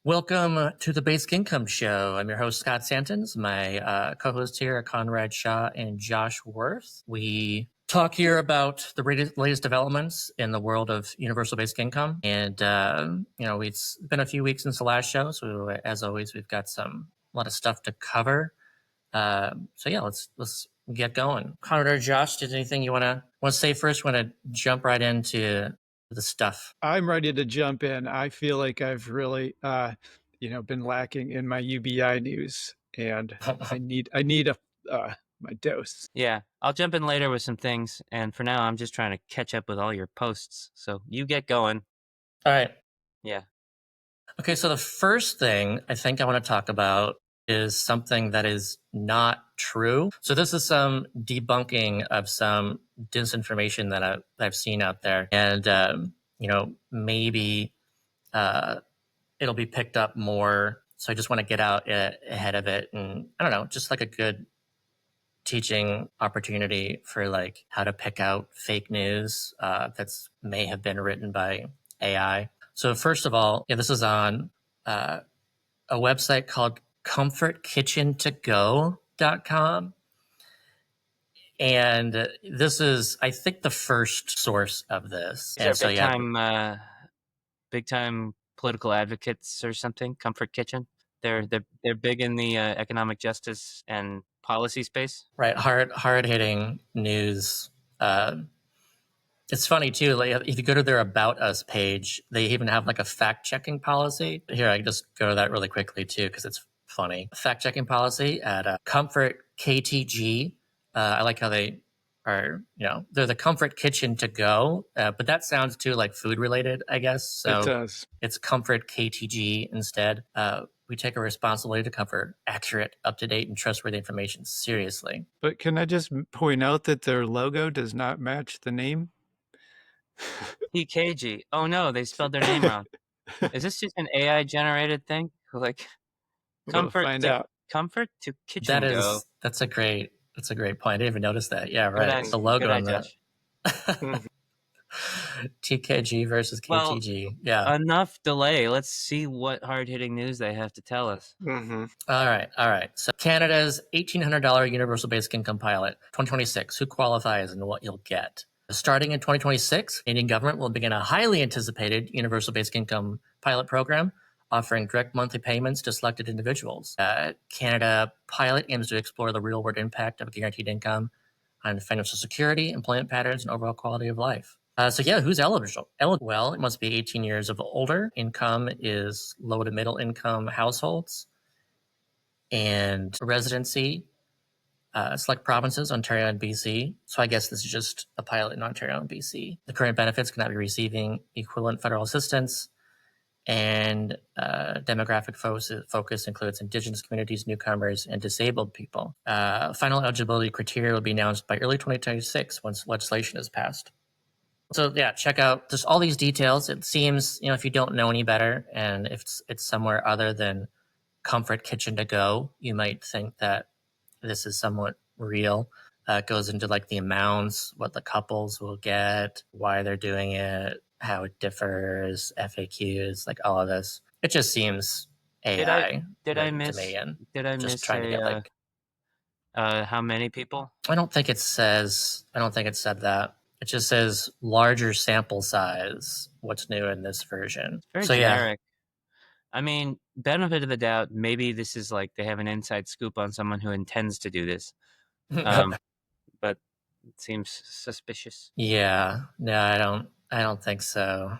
Welcome to the Basic Income Show. I'm your host, Scott Santons. My co-hosts here are Conrad Shaw and Josh Worth. We talk here about the latest developments in the world of universal basic income. And, it's been a few weeks since the last show. So as always, we've got a lot of stuff to cover. Let's get going. Conrad or Josh, did anything you want to say first? Want to jump right into the stuff? I'm ready to jump in. I feel like I've really, been lacking in my UBI news, and I need my dose. Yeah, I'll jump in later with some things, and for now, I'm just trying to catch up with all your posts. So you get going. All right. Yeah. Okay, so the first thing I think I want to talk about is something that is not true. So this is some debunking of some disinformation that I've seen out there, and maybe it'll be picked up more. So I just want to get out ahead of it, and I don't know, just like a good teaching opportunity for like how to pick out fake news that's may have been written by AI. So first of all, this is on a website called comfortkitchentogo.com. And this is, I think, the first source of this. Is there big time political advocates or something? Comfort Kitchen. They're big in the economic justice and policy space. Right, hard hitting news. It's funny too. Like if you go to their About Us page, they even have like a fact checking policy. Here, I can just go to that really quickly too because it's funny. Fact checking policy at Comfort KTG. I like how they are. They're the Comfort Kitchen to Go, but that sounds too like food related, I guess. So it does. It's Comfort KTG instead. We take a responsibility to cover accurate, up-to-date, and trustworthy information seriously. But can I just point out that their logo does not match the name? PKG. Oh no, they spelled their name wrong. Is this just an AI generated thing? Like Comfort to kitchen go. That's a great point. I didn't even notice that. Yeah, right. It's the logo on that. TKG versus KTG. Well, yeah. Enough delay. Let's see what hard-hitting news they have to tell us. Mm-hmm. All right. So Canada's $1,800 universal basic income pilot, 2026. Who qualifies and what you'll get? Starting in 2026, Canadian government will begin a highly anticipated universal basic income pilot program offering direct monthly payments to selected individuals. Canada pilot aims to explore the real-world impact of guaranteed income on financial security, employment patterns, and overall quality of life. Who's eligible? Well, it must be 18 years of older. Income is low to middle income households. And residency, select provinces, Ontario and BC. So I guess this is just a pilot in Ontario and BC. The current benefits cannot be receiving equivalent federal assistance. And demographic focus includes Indigenous communities, newcomers, and disabled people. Final eligibility criteria will be announced by early 2026 once legislation is passed. So yeah, check out just all these details. It seems, if you don't know any better and if it's somewhere other than Comfort Kitchen to Go, you might think that this is somewhat real. It goes into like the amounts, what the couples will get, why they're doing it, how it differs, FAQs, like all of this. It just seems AI. Did I miss how many people? I don't think it said that. It just says larger sample size. What's new in this version? It's very generic. Yeah. I mean, benefit of the doubt. Maybe this is like they have an inside scoop on someone who intends to do this. But it seems suspicious. Yeah. No, I don't think so.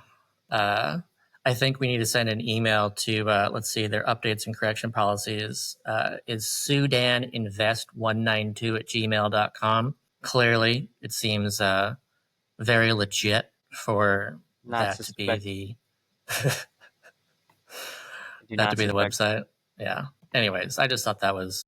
I think we need to send an email to, let's see, their updates and correction policies is sudaninvest192@gmail.com. Clearly, it seems very legit for that to be the website. Yeah. Anyways, I just thought that was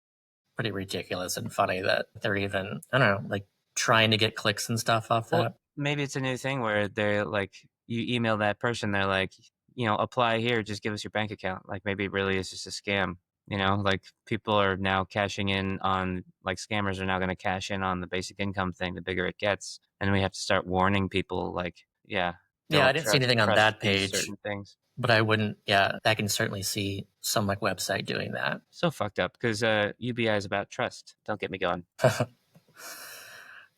pretty ridiculous and funny that they're even, I don't know, like trying to get clicks and stuff off that. Maybe it's a new thing where they're like, you email that person, they're like, apply here, just give us your bank account. Like maybe it really is just a scam. Like people are now cashing in on, like scammers are now going to cash in on the basic income thing, the bigger it gets. And we have to start warning people like, I didn't see anything on that page. Certain things. but I wouldn't. Yeah, I can certainly see some like website doing that. So fucked up because UBI is about trust. Don't get me going. All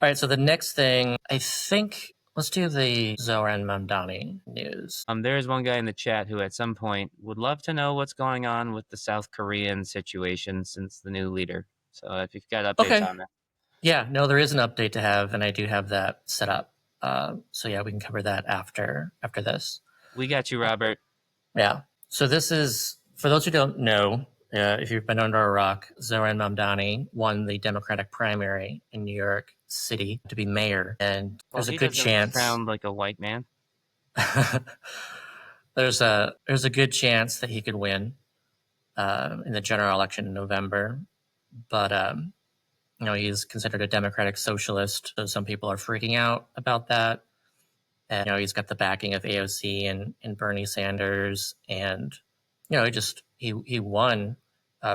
right, so the next thing, I think, let's do the Zoran Mamdani news. There is one guy in the chat who at some point would love to know what's going on with the South Korean situation since the new leader. So if you've got updates on that. Yeah, no, there is an update to have, and I do have that set up. So yeah, we can cover that after this. We got you, Robert. Yeah. So this is, for those who don't know, if you've been under a rock, Zoran Mamdani won the Democratic primary in New York City to be mayor, and there's a good chance. Sound like a white man. there's a good chance that he could win in the general election in November, but he's considered a democratic socialist, so some people are freaking out about that. And he's got the backing of AOC and Bernie Sanders, and he won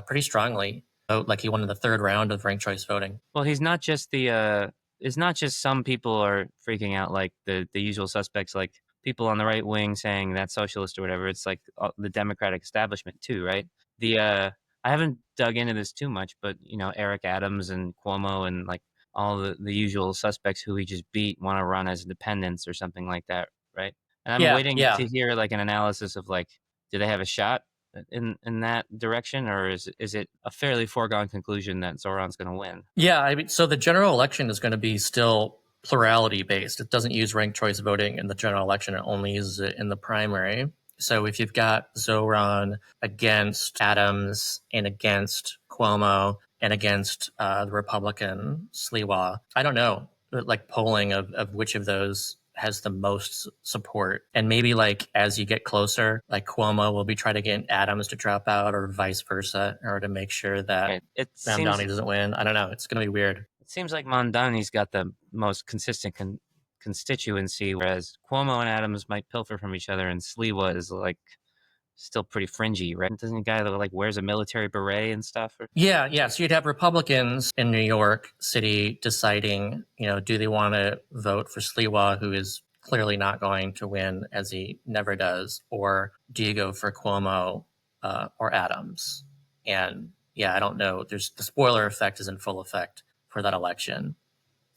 pretty strongly. Like he won in the third round of ranked choice voting. Well, he's not just it's not just some people are freaking out, like the usual suspects, like people on the right wing saying that's socialist or whatever. It's like the Democratic establishment too, right? I haven't dug into this too much, but Eric Adams and Cuomo and like all the usual suspects who he just beat want to run as independents or something like that, right? And I'm waiting to hear like an analysis of like, do they have a shot in that direction, or is it a fairly foregone conclusion that Zoran's going to win? Yeah, I mean, so the general election is going to be still plurality based. It doesn't use ranked choice voting in the general election. It only uses it in the primary. So if you've got Zoran against Adams and against Cuomo and against the Republican Sliwa, I don't know, like polling of which of those has the most support. And maybe like as you get closer, like Cuomo will be trying to get Adams to drop out or vice versa, or to make sure that Mamdani doesn't win. I don't know. It's going to be weird. It seems like Mamdani's got the most consistent constituency, whereas Cuomo and Adams might pilfer from each other, and Sliwa is like still pretty fringy, right? Doesn't a guy that like wears a military beret and stuff? Yeah. So you'd have Republicans in New York City deciding, do they want to vote for Sliwa, who is clearly not going to win, as he never does, or do you go for Cuomo or Adams? And I don't know. The spoiler effect is in full effect for that election.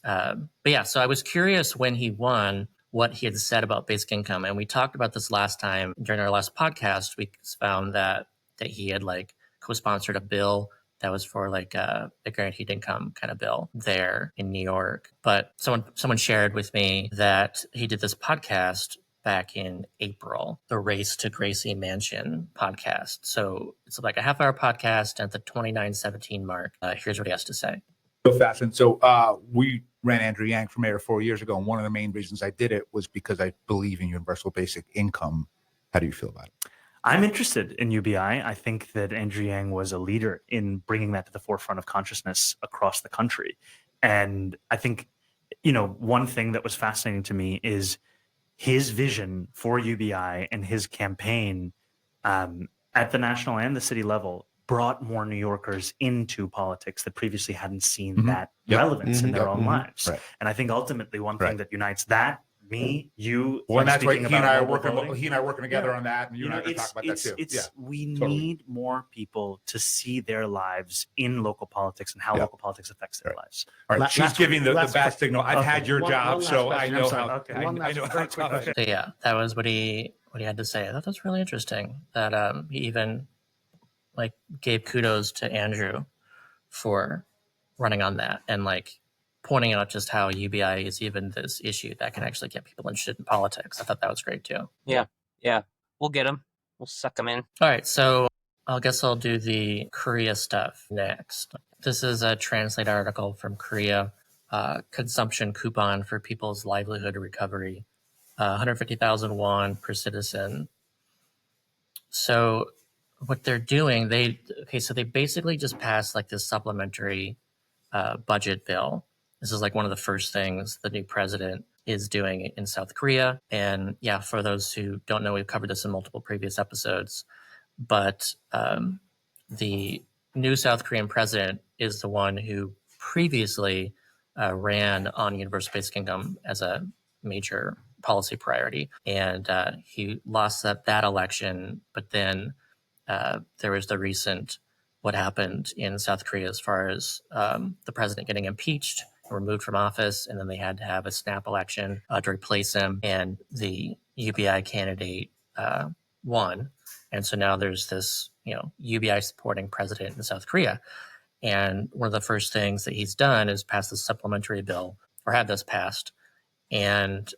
But yeah, so I was curious when he won what he had said about basic income. And we talked about this last time during our last podcast. We found that he had like co-sponsored a bill that was for like a guaranteed income kind of bill there in New York. But someone shared with me that he did this podcast back in April, the Race to Gracie Mansion podcast. So it's like a half-hour podcast at the 29:17 mark. Here's what he has to say. So fast. And so we ran Andrew Yang for mayor 4 years ago. And one of the main reasons I did it was because I believe in universal basic income. How do you feel about it? I'm interested in UBI. I think that Andrew Yang was a leader in bringing that to the forefront of consciousness across the country. And I think, one thing that was fascinating to me is his vision for UBI and his campaign at the national and the city level brought more New Yorkers into politics that previously hadn't seen that relevance in their own lives. Right. And I think ultimately one thing that unites that, me, you, well, and that's why he and I are working together on that, and you and I are talk about that too. We need more people to see their lives in local politics and how local politics affects their lives. All right, she's giving the bad signal. I've had your job, so I know how. I know how. So yeah, that was what he had to say. I thought that's really interesting. That he even like gave kudos to Andrew for running on that, and like pointing out just how UBI is even this issue that can actually get people interested in politics. I thought that was great too. Yeah. We'll get them. We'll suck them in. All right, so I guess I'll do the Korea stuff next. This is a translated article from Korea. Consumption coupon for people's livelihood recovery. 150,000 won per citizen. So what they're doing, they basically just passed like this supplementary budget bill. This is like one of the first things the new president is doing in South Korea. And yeah, for those who don't know, we've covered this in multiple previous episodes, but the new South Korean president is the one who previously ran on universal basic income as a major policy priority. And he lost that election, but then there was the recent what happened in South Korea as far as the president getting impeached, removed from office, and then they had to have a snap election to replace him, and the UBI candidate won. And so now there's this, UBI supporting president in South Korea. And one of the first things that he's done is pass this supplementary bill, or have this passed. And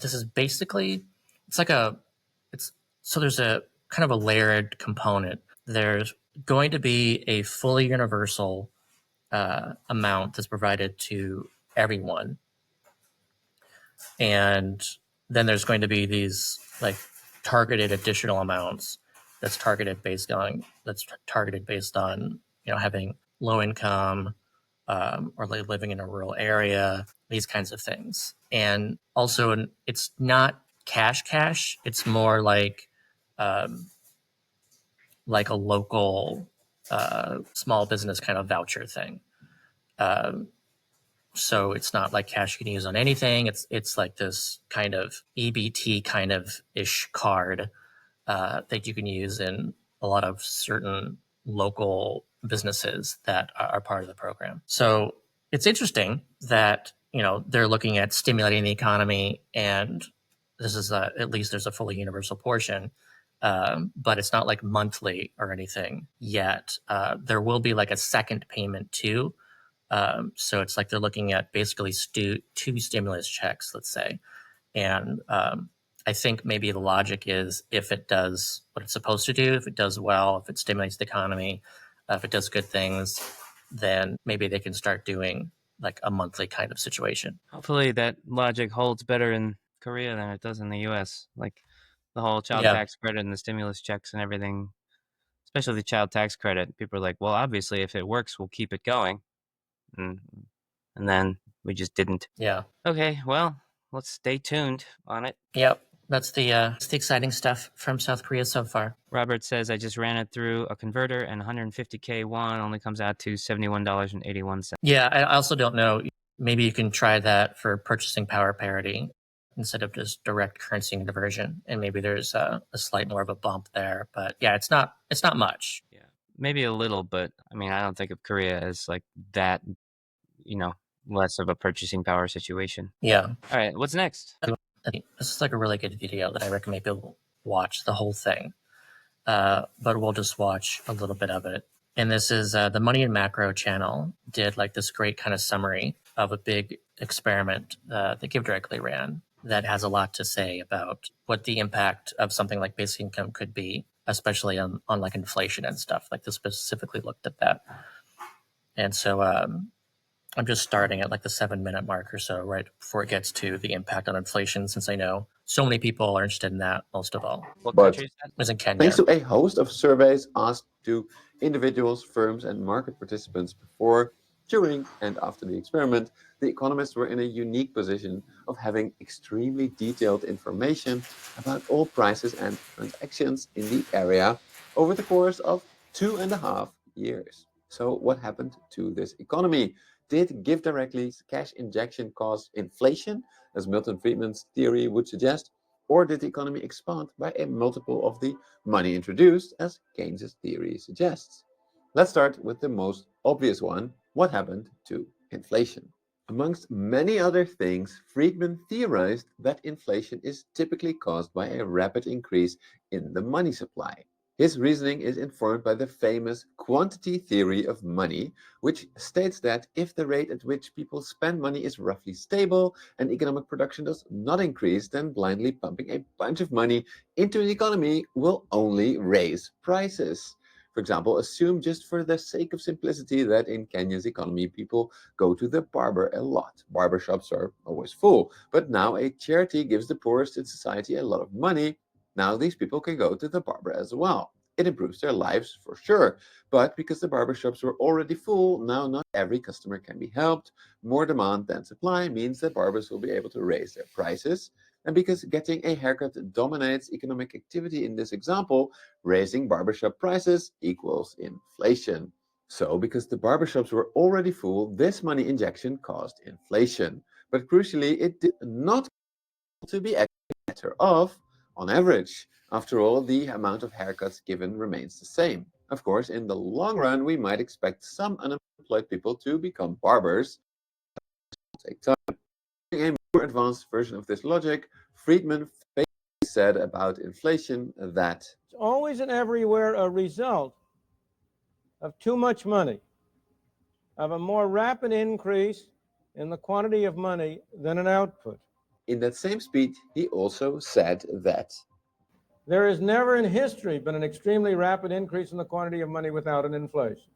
this is basically, so there's a kind of a layered component. There's going to be a fully universal amount that's provided to everyone. And then there's going to be these like targeted additional amounts that's targeted based on having low income or living in a rural area, these kinds of things. And also, it's not cash. It's more like a local small business kind of voucher thing. So it's not like cash you can use on anything. It's like this kind of EBT kind of ish card that you can use in a lot of certain local businesses that are part of the program. So it's interesting that they're looking at stimulating the economy, and this is at least there's a fully universal portion, but it's not like monthly or anything yet. There will be like a second payment too. So it's like they're looking at basically two stimulus checks, let's say. And I think maybe the logic is if it does what it's supposed to do, if it does well, if it stimulates the economy, if it does good things, then maybe they can start doing like a monthly kind of situation. Hopefully that logic holds better in Korea than it does in the US. Like the whole child tax credit and the stimulus checks and everything, especially the child tax credit. People are like, well, obviously if it works, we'll keep it going. And then we just didn't. Yeah. Okay, well, let's stay tuned on it. Yep. That's the exciting stuff from South Korea so far. Robert says, I just ran it through a converter and 150K won only comes out to $71.81. Yeah, I also don't know. Maybe you can try that for purchasing power parity instead of just direct currency conversion. And maybe there's a slight more of a bump there. But yeah, it's not much. Yeah, maybe a little, but I mean, I don't think of Korea as like that, less of a purchasing power situation. Yeah. All right, what's next? This is like a really good video that I recommend people watch the whole thing. But we'll just watch a little bit of it. And this is the Money and Macro channel did like this great kind of summary of a big experiment that Give Directly ran that has a lot to say about what the impact of something like basic income could be, especially on like inflation and stuff. Like this specifically looked at that. And so I'm just starting at like the 7-minute mark or so, right before it gets to the impact on inflation, since I know so many people are interested in that most of all. What But country is that? It was in Kenya. thanks to a host of surveys asked to individuals, firms, and market participants before, during, and after the experiment, the economists were in a unique position of having extremely detailed information about all prices and transactions in the area over the course of 2.5 years. So what happened to this economy? Did Give Directly's cash injection cause inflation, as Milton Friedman's theory would suggest, or did the economy expand by a multiple of the money introduced, as Keynes' theory suggests? Let's start with the most obvious one. What happened to inflation? Amongst many other things, Friedman theorized that inflation is typically caused by a rapid increase in the money supply. His reasoning is informed by the famous quantity theory of money, which states that if the rate at which people spend money is roughly stable and economic production does not increase, then blindly pumping a bunch of money into an economy will only raise prices. For example, assume just for the sake of simplicity that in Kenya's economy, people go to the barber a lot. Barbershops are always full, but now a charity gives the poorest in society a lot of money. Now these people can go to the barber as well. It improves their lives for sure, but because the barbershops were already full, now not every customer can be helped. More demand than supply means that barbers will be able to raise their prices. And because getting a haircut dominates economic activity in this example, raising barbershop prices equals inflation. So because the barbershops were already full, this money injection caused inflation. But crucially, it did not to be actually better off on average. After all, the amount of haircuts given remains the same. Of course, in the long run, we might expect some unemployed people to become barbers. It will take time. In a more advanced version of this logic, Friedman said about inflation that it's always and everywhere a result of too much money, of a more rapid increase in the quantity of money than an output. In that same speech, he also said that there has never in history been an extremely rapid increase in the quantity of money without an inflation.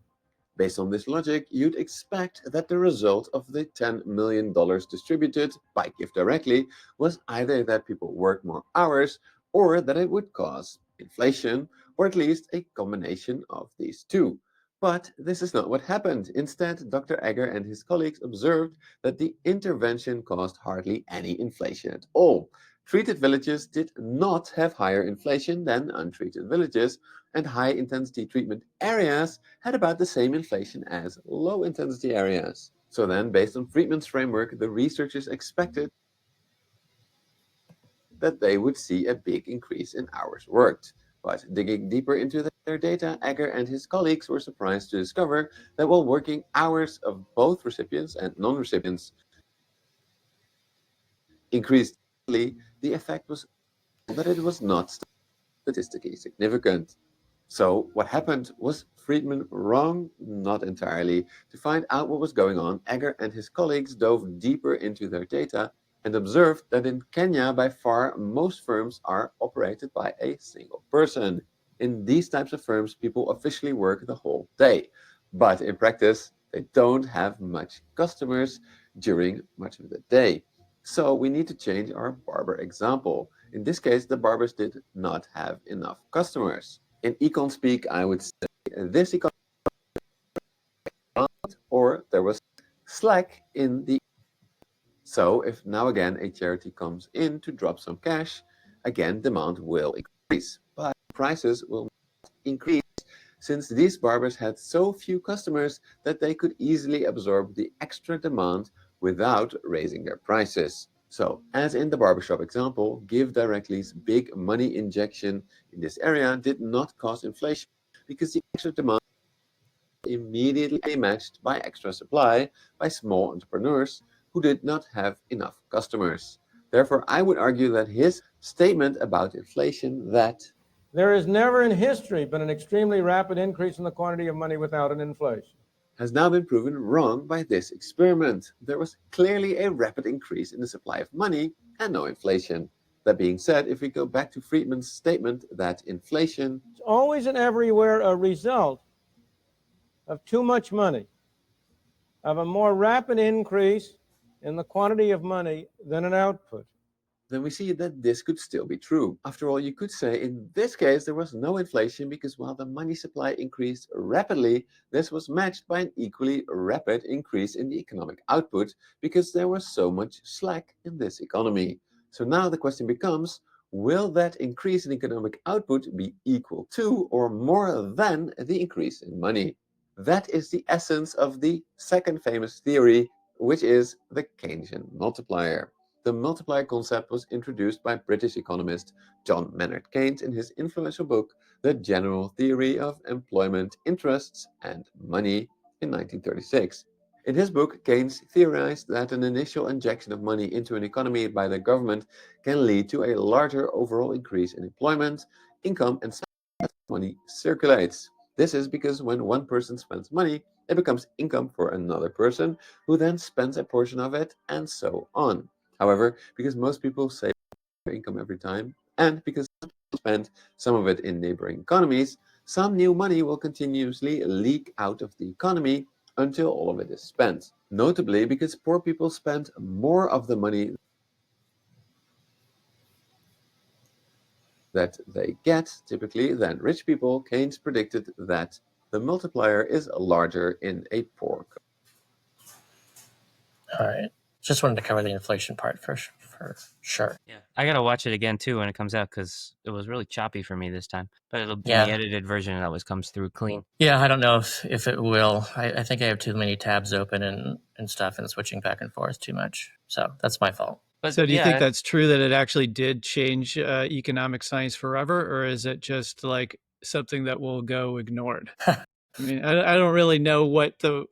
Based on this logic, you'd expect that the result of the $10 million distributed by Give Directly was either that people work more hours or that it would cause inflation, or at least a combination of these two. But this is not what happened. Instead, Dr. Egger and his colleagues observed that the intervention caused hardly any inflation at all. Treated villages did not have higher inflation than untreated villages, and high-intensity treatment areas had about the same inflation as low-intensity areas. So then, based on Friedman's framework, the researchers expected that they would see a big increase in hours worked. But digging deeper into their data, Egger and his colleagues were surprised to discover that while working hours of both recipients and non-recipients increased, the effect was that it was not statistically significant. So what happened? Was Friedman wrong? Not entirely. To find out what was going on, Egger and his colleagues dove deeper into their data and observed that in Kenya, by far, most firms are operated by a single person. In these types of firms, people officially work the whole day. But in practice, they don't have much customers during much of the day. So we need to change our barber example. In this case, the barbers did not have enough customers. In econ speak, I would say this econ, or there was slack in the. So if now again a charity comes in to drop some cash, again demand will increase, but prices will not increase since these barbers had so few customers that they could easily absorb the extra demand without raising their prices. So, as in the barbershop example, Give Directly's big money injection in this area did not cause inflation because the extra demand immediately matched by extra supply by small entrepreneurs who did not have enough customers. Therefore, I would argue that his statement about inflation that there has never in history been an extremely rapid increase in the quantity of money without an inflation has now been proven wrong by this experiment. There was clearly a rapid increase in the supply of money and no inflation. That being said, if we go back to Friedman's statement that inflation is always and everywhere a result of too much money, of a more rapid increase in the quantity of money than an output, then we see that this could still be true. After all, you could say in this case there was no inflation because while the money supply increased rapidly, this was matched by an equally rapid increase in the economic output because there was so much slack in this economy. So now the question becomes, will that increase in economic output be equal to or more than the increase in money? That is the essence of the second famous theory, which is the Keynesian multiplier. The multiplier concept was introduced by British economist John Maynard Keynes in his influential book, The General Theory of Employment, Interests, and Money in 1936. In his book, Keynes theorized that an initial injection of money into an economy by the government can lead to a larger overall increase in employment, income, and money circulates. This is because when one person spends money, it becomes income for another person, who then spends a portion of it, and so on. However, because most people save their income every time, and because some people spend some of it in neighboring economies, some new money will continuously leak out of the economy until all of it is spent. Notably, because poor people spend more of the money that they get, typically, than rich people, Keynes predicted that the multiplier is larger in a poor country. All right. Just wanted to cover the inflation part for sure. Yeah, I gotta watch it again too when it comes out because it was really choppy for me this time. But it'll in the Yeah. edited version, it always comes through clean. Yeah, I don't know if it will. I think I have too many tabs open and stuff and switching back and forth too much. So that's my fault. But So do you think yeah, that's true, that it actually did change economic science forever, or is it just like something that will go ignored? I mean, I don't really know what the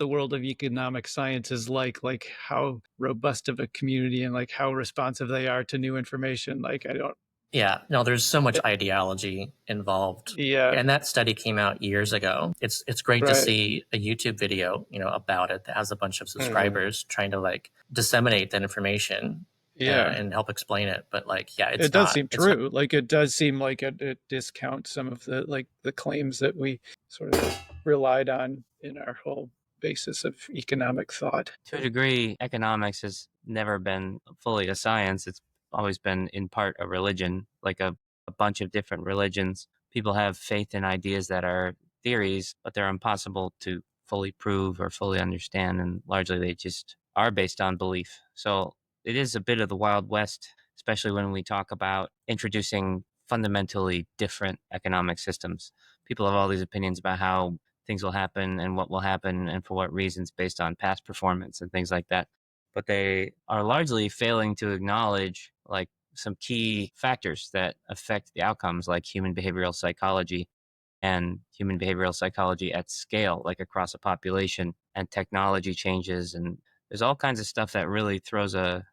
world of economic science is like how robust of a community and like how responsive they are to new information. Like I don't. Yeah, no, there's so much ideology involved. Yeah, And that study came out years ago. It's great to right. see a YouTube video, about it that has a bunch of subscribers trying to like disseminate that information Yeah. and help explain it. But like, yeah, It does seem it's not. true. Like it does seem like it discounts some of the claims that we sort of relied on in our whole basis of economic thought. to a degree, economics has never been fully a science. It's always been in part a religion, like a bunch of different religions. People have faith in ideas that are theories, but they're impossible to fully prove or fully understand. And largely they just are based on belief. So it is a bit of the Wild West, especially when we talk about introducing fundamentally different economic systems. People have all these opinions about how things will happen and what will happen and for what reasons based on past performance and things like that. But they are largely failing to acknowledge like some key factors that affect the outcomes, like human behavioral psychology and human behavioral psychology at scale, like across a population, and technology changes. And there's all kinds of stuff that really throws a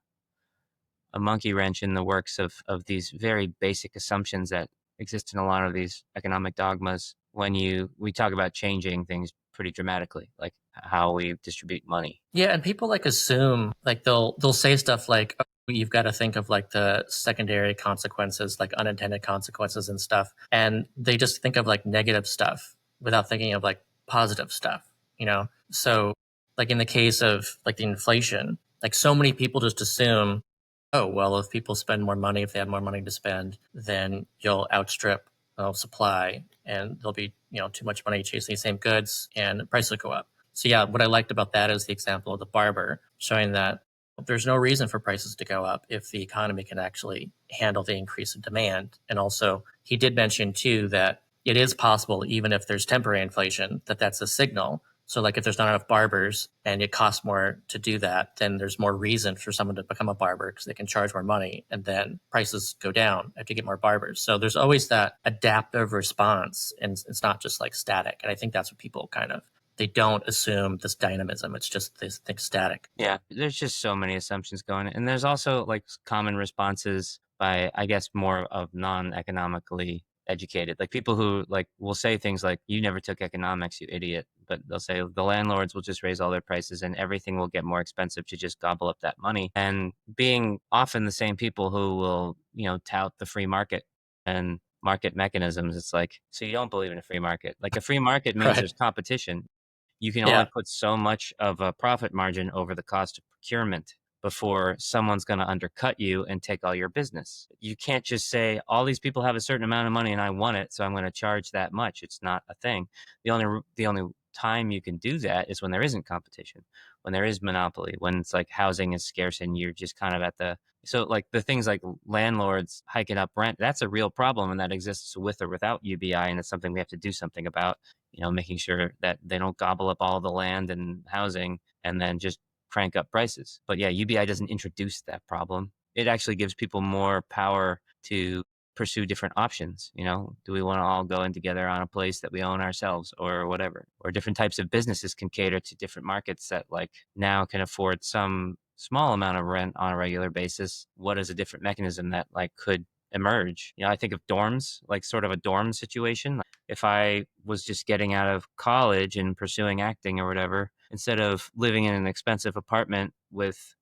monkey wrench in the works of these very basic assumptions that exist in a lot of these economic dogmas when we talk about changing things pretty dramatically, like how we distribute money. Yeah, and people like assume like they'll say stuff like, oh, you've got to think of like the secondary consequences, like unintended consequences and stuff, and they just think of like negative stuff without thinking of like positive stuff. So like in the case of like the inflation, like so many people just assume, oh well, if people spend more money, if they have more money to spend, then you'll outstrip supply, and there'll be too much money chasing the same goods, and prices will go up. So yeah, what I liked about that is the example of the barber showing that there's no reason for prices to go up if the economy can actually handle the increase in demand. And also, he did mention too that it is possible, even if there's temporary inflation, that's a signal. So like if there's not enough barbers and it costs more to do that, then there's more reason for someone to become a barber because they can charge more money, and then prices go down after you get more barbers. So there's always that adaptive response, and it's not just like static. And I think that's what people they don't assume this dynamism. It's just they think static. Yeah, there's just so many assumptions going, and there's also like common responses by, I guess, more of non-economically educated, like people who like will say things like, "You never took economics, you idiot." But they'll say the landlords will just raise all their prices, and everything will get more expensive to just gobble up that money. And being often the same people who will, tout the free market and market mechanisms. It's like, so you don't believe in a free market? Like a free market means Right. there's competition. You can only Yeah. put so much of a profit margin over the cost of procurement before someone's going to undercut you and take all your business. You can't just say all these people have a certain amount of money and I want it, so I'm going to charge that much. It's not a thing. The only time you can do that is when there isn't competition, when there is monopoly, when it's like housing is scarce and you're just kind of at the so like the things like landlords hiking up rent, that's a real problem, and that exists with or without UBI, and it's something we have to do something about. Making sure that they don't gobble up all the land and housing and then just crank up prices. But yeah, UBI doesn't introduce that problem. It actually gives people more power to pursue different options. Do we want to all go in together on a place that we own ourselves or whatever? Or different types of businesses can cater to different markets that like now can afford some small amount of rent on a regular basis. What is a different mechanism that like could emerge? I think of dorms, like sort of a dorm situation. If I was just getting out of college and pursuing acting or whatever, instead of living in an expensive apartment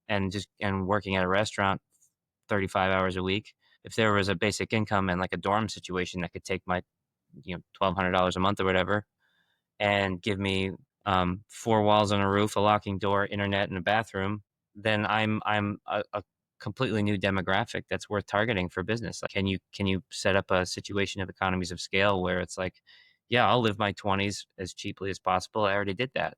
and working at a restaurant 35 hours a week, if there was a basic income and like a dorm situation that could take my $1,200 a month or whatever and give me 4 walls and a roof, a locking door, internet, and a bathroom, then I'm a completely new demographic that's worth targeting for business. Like, can you set up a situation of economies of scale where it's like, yeah, I'll live my 20s as cheaply as possible. I already did that.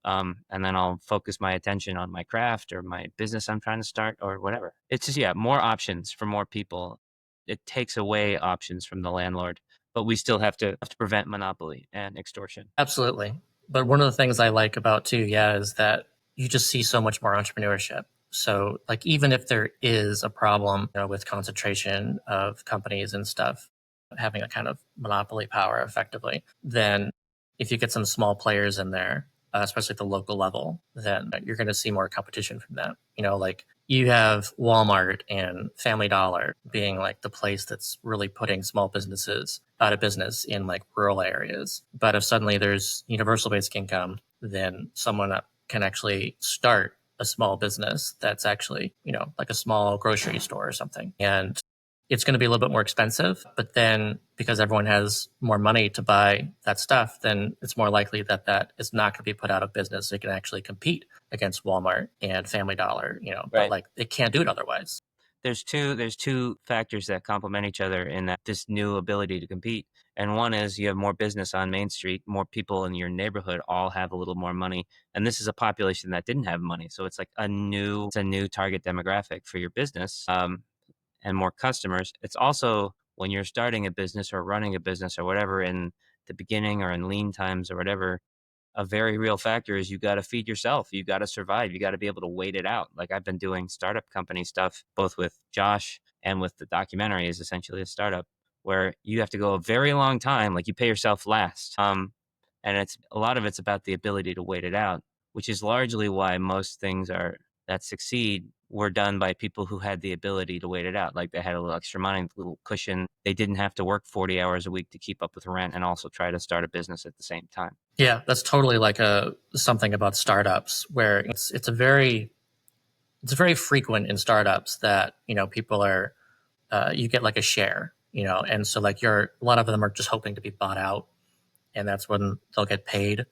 And then I'll focus my attention on my craft or my business I'm trying to start or whatever. It's just, yeah, more options for more people. It takes away options from the landlord, but we still have to prevent monopoly and extortion. Absolutely. But one of the things I like about too, yeah, is that you just see so much more entrepreneurship. So like even if there is a problem, with concentration of companies and stuff having a kind of monopoly power effectively, then if you get some small players in there, especially at the local level, then you're going to see more competition from that. Like you have Walmart and Family Dollar being like the place that's really putting small businesses out of business in like rural areas. But if suddenly there's universal basic income, then someone can actually start a small business that's actually, like a small grocery store or something. And it's going to be a little bit more expensive, but then because everyone has more money to buy that stuff, then it's more likely that that is not going to be put out of business. It can actually compete against Walmart and Family Dollar, Right. but like it can't do it otherwise. There's two factors that complement each other in that this new ability to compete. And one is you have more business on Main Street, more people in your neighborhood all have a little more money. And this is a population that didn't have money. So it's like a new target demographic for your business, and more customers. It's also when you're starting a business or running a business or whatever in the beginning or in lean times or whatever, a very real factor is you got to feed yourself. You got to survive. You got to be able to wait it out. Like I've been doing startup company stuff, both with Josh and with the documentary is essentially a startup where you have to go a very long time. Like you pay yourself last. And it's a lot of it's about the ability to wait it out, which is largely why most things that succeed were done by people who had the ability to wait it out. Like they had a little extra money, a little cushion. They didn't have to work 40 hours a week to keep up with rent and also try to start a business at the same time. Yeah, that's totally like something about startups where it's very frequent in startups that people are you get like a share, and so like a lot of them are just hoping to be bought out, and that's when they'll get paid.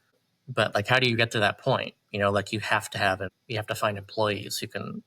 But like, how do you get to that point? Like you have to find employees who can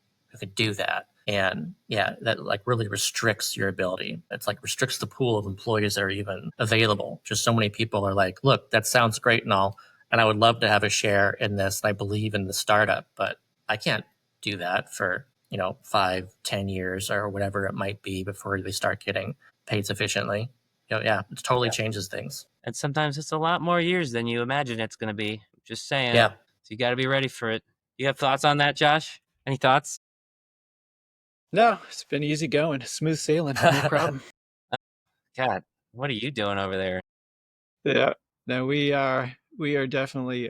do that. And yeah, that like really restricts your ability. It's like restricts the pool of employees that are even available. Just so many people are like, look, that sounds great and all, and I would love to have a share in this. And I believe in the startup, but I can't do that for 5-10 years or whatever it might be before they start getting paid sufficiently. Yeah, it totally changes things. And sometimes it's a lot more years than you imagine it's going to be. Just saying. Yeah. So you got to be ready for it. You have thoughts on that, Josh? Any thoughts? No, it's been easy going, smooth sailing, no problem. God, what are you doing over there? Yeah, no, we are definitely,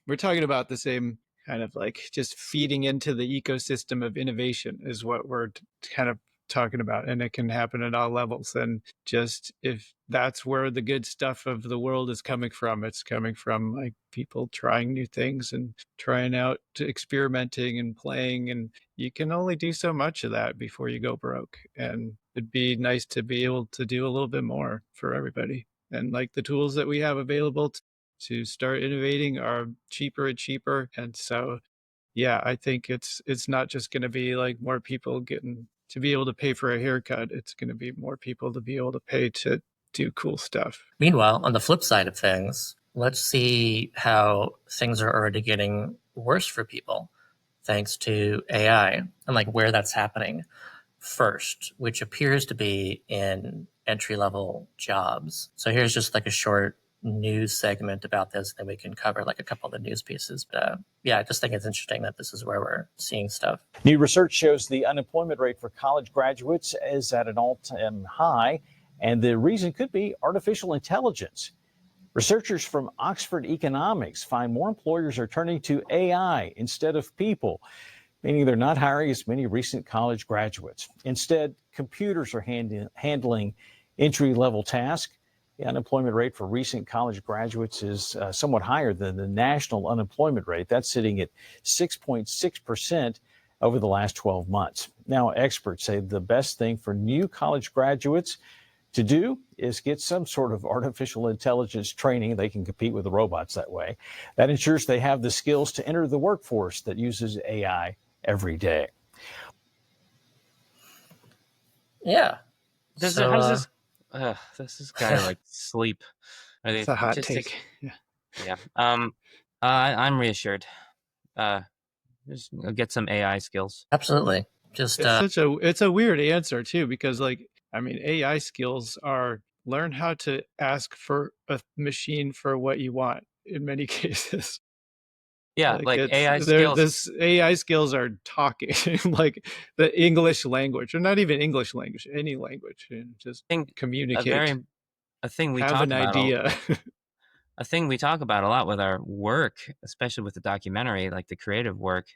we're talking about the same kind of like just feeding into the ecosystem of innovation is what we're kind of talking about, and it can happen at all levels. And just if that's where the good stuff of the world is coming from, it's coming from like people trying new things and trying out, experimenting and playing, and you can only do so much of that before you go broke. And it'd be nice to be able to do a little bit more for everybody. And like the tools that we have available to start innovating are cheaper and cheaper. And so, yeah, I think it's not just going to be like more people getting to be able to pay for a haircut. It's going to be more people to be able to pay to do cool stuff. Meanwhile, on the flip side of things, let's see how things are already getting worse for people thanks to AI and like where that's happening first, which appears to be in entry-level jobs. So here's just like a short news segment about this, and we can cover like a couple of the news pieces. But yeah, I just think it's interesting that this is where we're seeing stuff. New research shows the unemployment rate for college graduates is at an all-time high, and the reason could be artificial intelligence. Researchers from Oxford Economics find more employers are turning to AI instead of people, meaning they're not hiring as many recent college graduates. Instead, computers are handling entry-level tasks. The unemployment rate for recent college graduates is somewhat higher than the national unemployment rate. That's sitting at 6.6% over the last 12 months. Now, experts say the best thing for new college graduates to do is get some sort of artificial intelligence training. They can compete with the robots that way. That ensures they have the skills to enter the workforce that uses AI every day. Yeah. How's this guy like sleep? It's a hot take. Yeah. I'm reassured. Just get some AI skills. Absolutely. Just it's a weird answer too, because like, I mean, AI skills are learn how to ask for a machine for what you want in many cases. Yeah, like AI skills. This AI skills are talking like the English language, or not even English language, any language, and just communicate. A thing we have talk an about idea. a thing we talk about a lot with our work, especially with the documentary, like the creative work,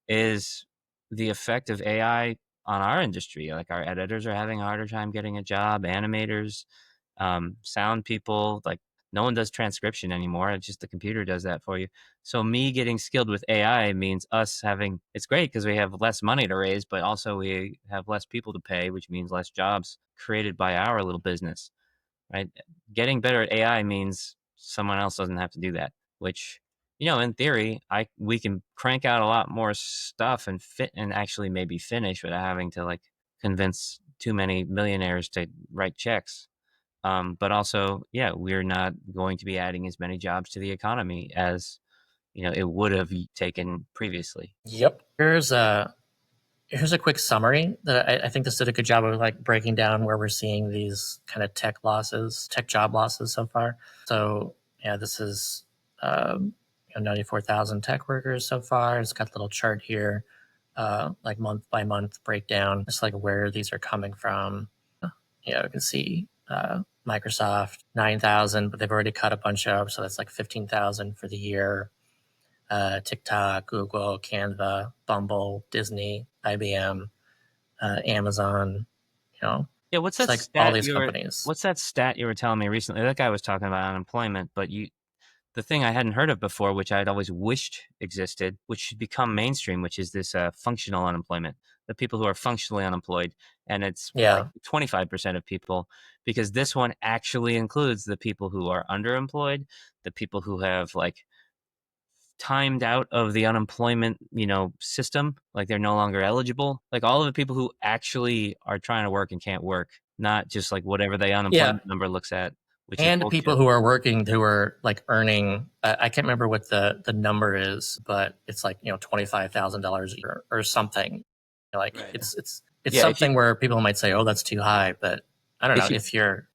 is the effect of AI on our industry. Like our editors are having a harder time getting a job, animators, sound people, like no one does transcription anymore. It's just the computer does that for you. So me getting skilled with AI means us having, it's great because we have less money to raise, but also we have less people to pay, which means less jobs created by our little business, right? Getting better at AI means someone else doesn't have to do that, which, in theory, we can crank out a lot more stuff and actually maybe finish without having to like convince too many millionaires to write checks. But also, yeah, we're not going to be adding as many jobs to the economy as it would have taken previously. Yep. Here's a quick summary that I think this did a good job of like breaking down where we're seeing these kind of tech job losses so far. So yeah, this is 94,000 tech workers so far. It's got a little chart here, like month by month breakdown, just like where these are coming from. You can see Microsoft 9,000, but they've already cut a bunch of, so that's like 15,000 for the year. TikTok, Google, Canva, Bumble, Disney, IBM, Amazon. Yeah, what's that like stat? All these companies. What's that stat you were telling me recently? That guy was talking about unemployment, but the thing I hadn't heard of before, which I'd always wished existed, which should become mainstream, which is this functional unemployment, the people who are functionally unemployed. And it's like 25% of people, because this one actually includes the people who are underemployed, the people who have like timed out of the unemployment, system, like they're no longer eligible, like all of the people who actually are trying to work and can't work, not just like whatever the unemployment number looks at. And people who are working, who are like earning, I can't remember what the number is, but it's like, $25,000 a year or something. Like right. It's something where people might say, oh, that's too high, but I don't know if you're,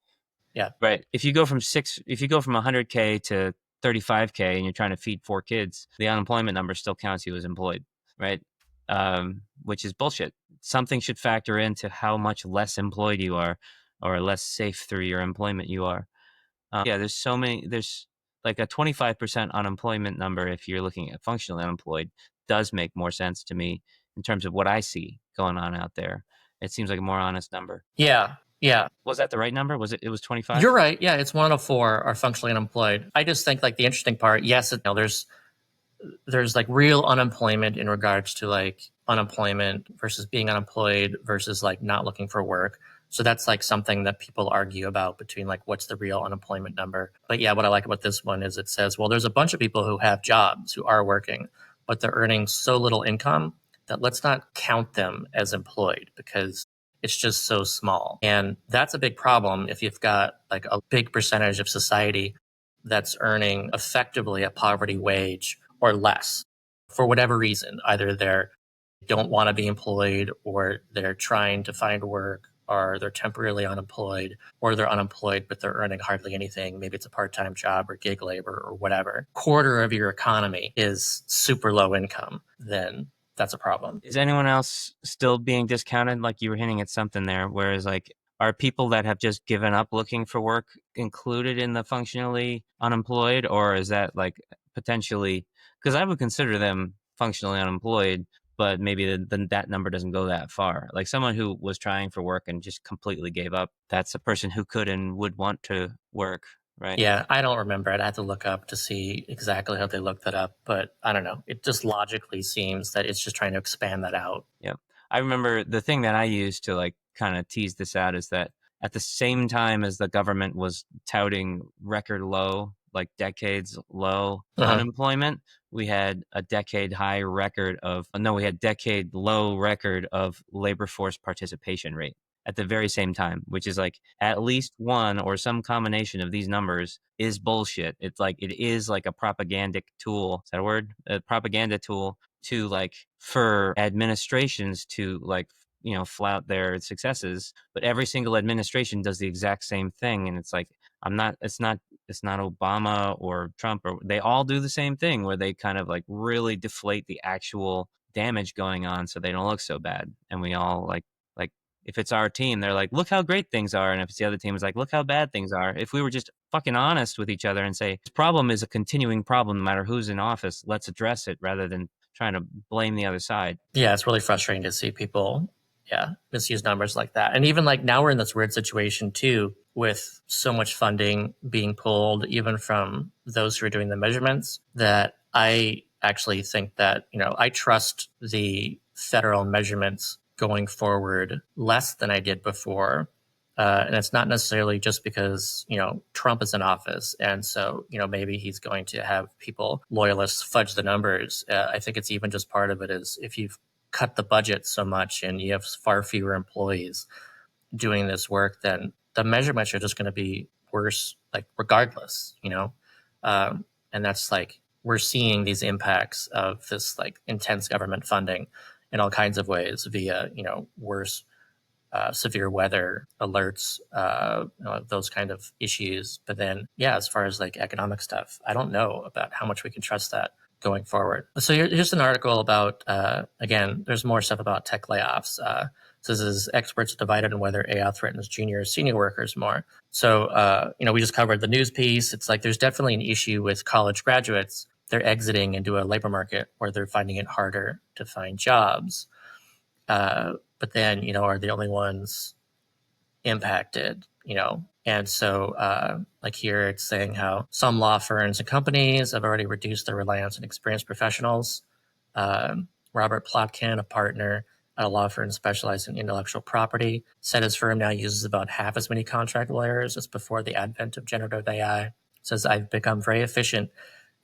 right. If you go from 100K to 35K and you're trying to feed 4 kids, the unemployment number still counts you as employed, right? Which is bullshit. Something should factor into how much less employed you are, or less safe through your employment you are. There's like a 25% unemployment number if you're looking at functionally unemployed does make more sense to me in terms of what I see going on out there. It seems like a more honest number. Yeah. Was that the right number? It was 25? You're right. Yeah, it's 1 out of 4 are functionally unemployed. I just think like the interesting part, yes, there's like real unemployment in regards to like unemployment versus being unemployed versus like not looking for work. So that's like something that people argue about between like what's the real unemployment number. But yeah, what I like about this one is it says, well, there's a bunch of people who have jobs, who are working, but they're earning so little income that let's not count them as employed because it's just so small. And that's a big problem if you've got like a big percentage of society that's earning effectively a poverty wage or less for whatever reason. Either they don't want to be employed, or they're trying to find work, or they're temporarily unemployed, or they're unemployed but they're earning hardly anything. Maybe it's a part-time job or gig labor or whatever. Quarter of your economy is super low income, then that's a problem. Is anyone else still being discounted? Like you were hinting at something there, whereas like, are people that have just given up looking for work included in the functionally unemployed, or is that like potentially, because I would consider them functionally unemployed, but maybe that number doesn't go that far. Like someone who was trying for work and just completely gave up, that's a person who could and would want to work, right? Yeah, I don't remember. I'd have to look up to see exactly how they looked that up, but I don't know. It just logically seems that it's just trying to expand that out. Yeah. I remember the thing that I used to like kind of tease this out is that at the same time as the government was touting record low, like decades low unemployment, we had a decade low record of labor force participation rate at the very same time, which is like at least one or some combination of these numbers is bullshit. It's like, it is like a propagandic tool. Is that a word? A propaganda tool to like, for administrations to like, flout their successes, but every single administration does the exact same thing. And it's like, it's not it's not Obama or Trump, or they all do the same thing where they kind of like really deflate the actual damage going on so they don't look so bad. And we all like if it's our team, they're like, look how great things are. And if it's the other team, it's like, look how bad things are. If we were just fucking honest with each other and say, this problem is a continuing problem, no matter who's in office, let's address it rather than trying to blame the other side. Yeah, it's really frustrating to see people, misuse numbers like that. And even like now we're in this weird situation too, with so much funding being pulled, even from those who are doing the measurements, that I actually think that, I trust the federal measurements going forward less than I did before. And it's not necessarily just because, Trump is in office. And so, maybe he's going to have people, loyalists, fudge the numbers. I think it's even just part of it is if you've cut the budget so much and you have far fewer employees doing this work, then the measurements are just going to be worse, like regardless, and that's like, we're seeing these impacts of this like intense government funding in all kinds of ways via, worse severe weather alerts, those kind of issues. But then, as far as like economic stuff, I don't know about how much we can trust that going forward. So here's an article about, again, there's more stuff about tech layoffs. So this is experts divided on whether AI threatens junior or senior workers more. So, we just covered the news piece. It's like there's definitely an issue with college graduates. They're exiting into a labor market where they're finding it harder to find jobs. But then, are the only ones impacted, And so, like here, it's saying how some law firms and companies have already reduced their reliance on experienced professionals. Robert Plotkin, a partner at a law firm specialized in intellectual property, said his firm now uses about half as many contract lawyers as before the advent of generative AI. Says, I've become very efficient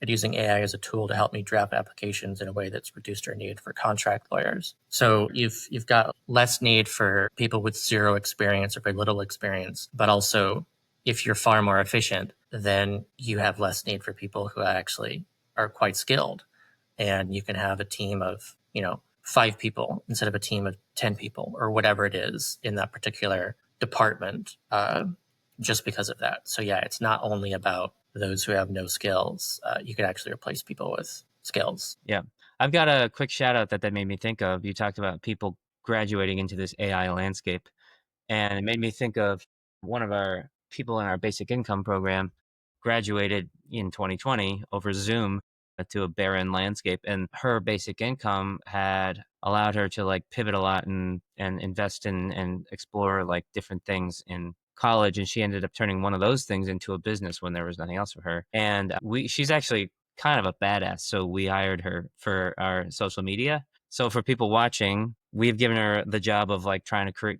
at using AI as a tool to help me draft applications in a way that's reduced our need for contract lawyers. So you've got less need for people with zero experience or very little experience, but also if you're far more efficient, then you have less need for people who actually are quite skilled. And you can have a team of, 5 people instead of a team of 10 people or whatever it is in that particular department, just because of that. So it's not only about those who have no skills. You could actually replace people with skills. Yeah. I've got a quick shout out that made me think of. You talked about people graduating into this AI landscape, and it made me think of one of our people in our basic income program graduated in 2020 over Zoom to a barren landscape, and her basic income had allowed her to like pivot a lot and invest in and explore like different things in college, and she ended up turning one of those things into a business when there was nothing else for her. And she's actually kind of a badass, so we hired her for our social media. So for people watching, we've given her the job of like trying to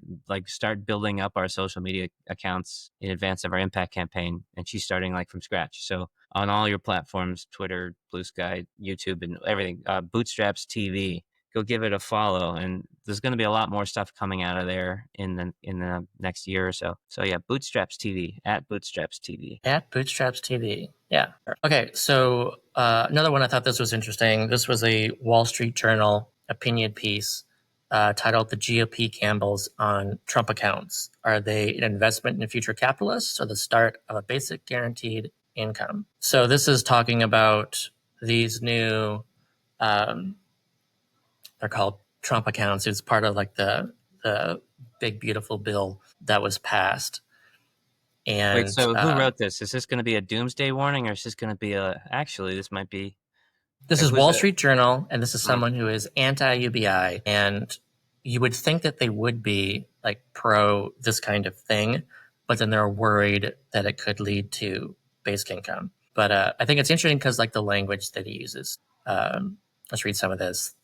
start building up our social media accounts in advance of our impact campaign, and she's starting like from scratch. So on all your platforms, Twitter, Blue Sky, YouTube, and everything, Bootstraps TV, go give it a follow, and there's going to be a lot more stuff coming out of there in the next year or so. So Bootstraps TV, at Bootstraps TV. At Bootstraps TV. Yeah. Okay. So another one, I thought this was interesting. This was a Wall Street Journal opinion piece titled "The GOP Gambles on Trump Accounts. Are they an investment in future capitalists or the start of a basic guaranteed income?" So this is talking about these new, they're called Trump accounts. It's part of like the big, beautiful bill that was passed. And wait, so who wrote this? Is this going to be a doomsday warning, or is this going to be actually, this might be... This is Wall Street Journal, and this is someone who is anti-UBI, and you would think that they would be like pro this kind of thing, but then they're worried that it could lead to basic income. But I think it's interesting because like the language that he uses. Let's read some of this.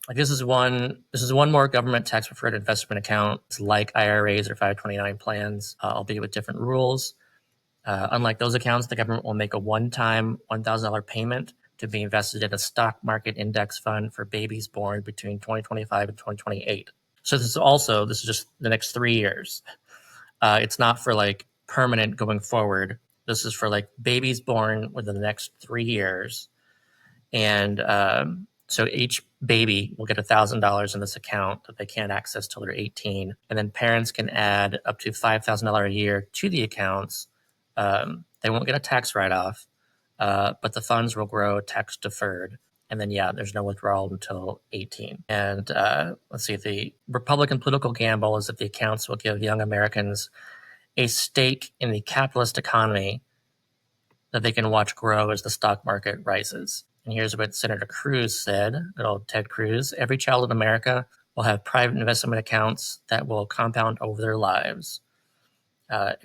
Like this is one more government tax preferred investment account. It's like IRAs or 529 plans, albeit with different rules. Unlike those accounts, the government will make a one-time $1,000 payment to be invested in a stock market index fund for babies born between 2025 and 2028. So this is just the next 3 years. It's not for like permanent going forward. This is for like babies born within the next 3 years. And so each baby will get $1,000 in this account that they can't access till they're 18. And then parents can add up to $5,000 a year to the accounts They won't get a tax write-off, but the funds will grow tax deferred. And then, yeah, there's no withdrawal until 18. And let's see, the Republican political gamble is that the accounts will give young Americans a stake in the capitalist economy that they can watch grow as the stock market rises. And here's what Senator Cruz said, good old Ted Cruz: every child in America will have private investment accounts that will compound over their lives,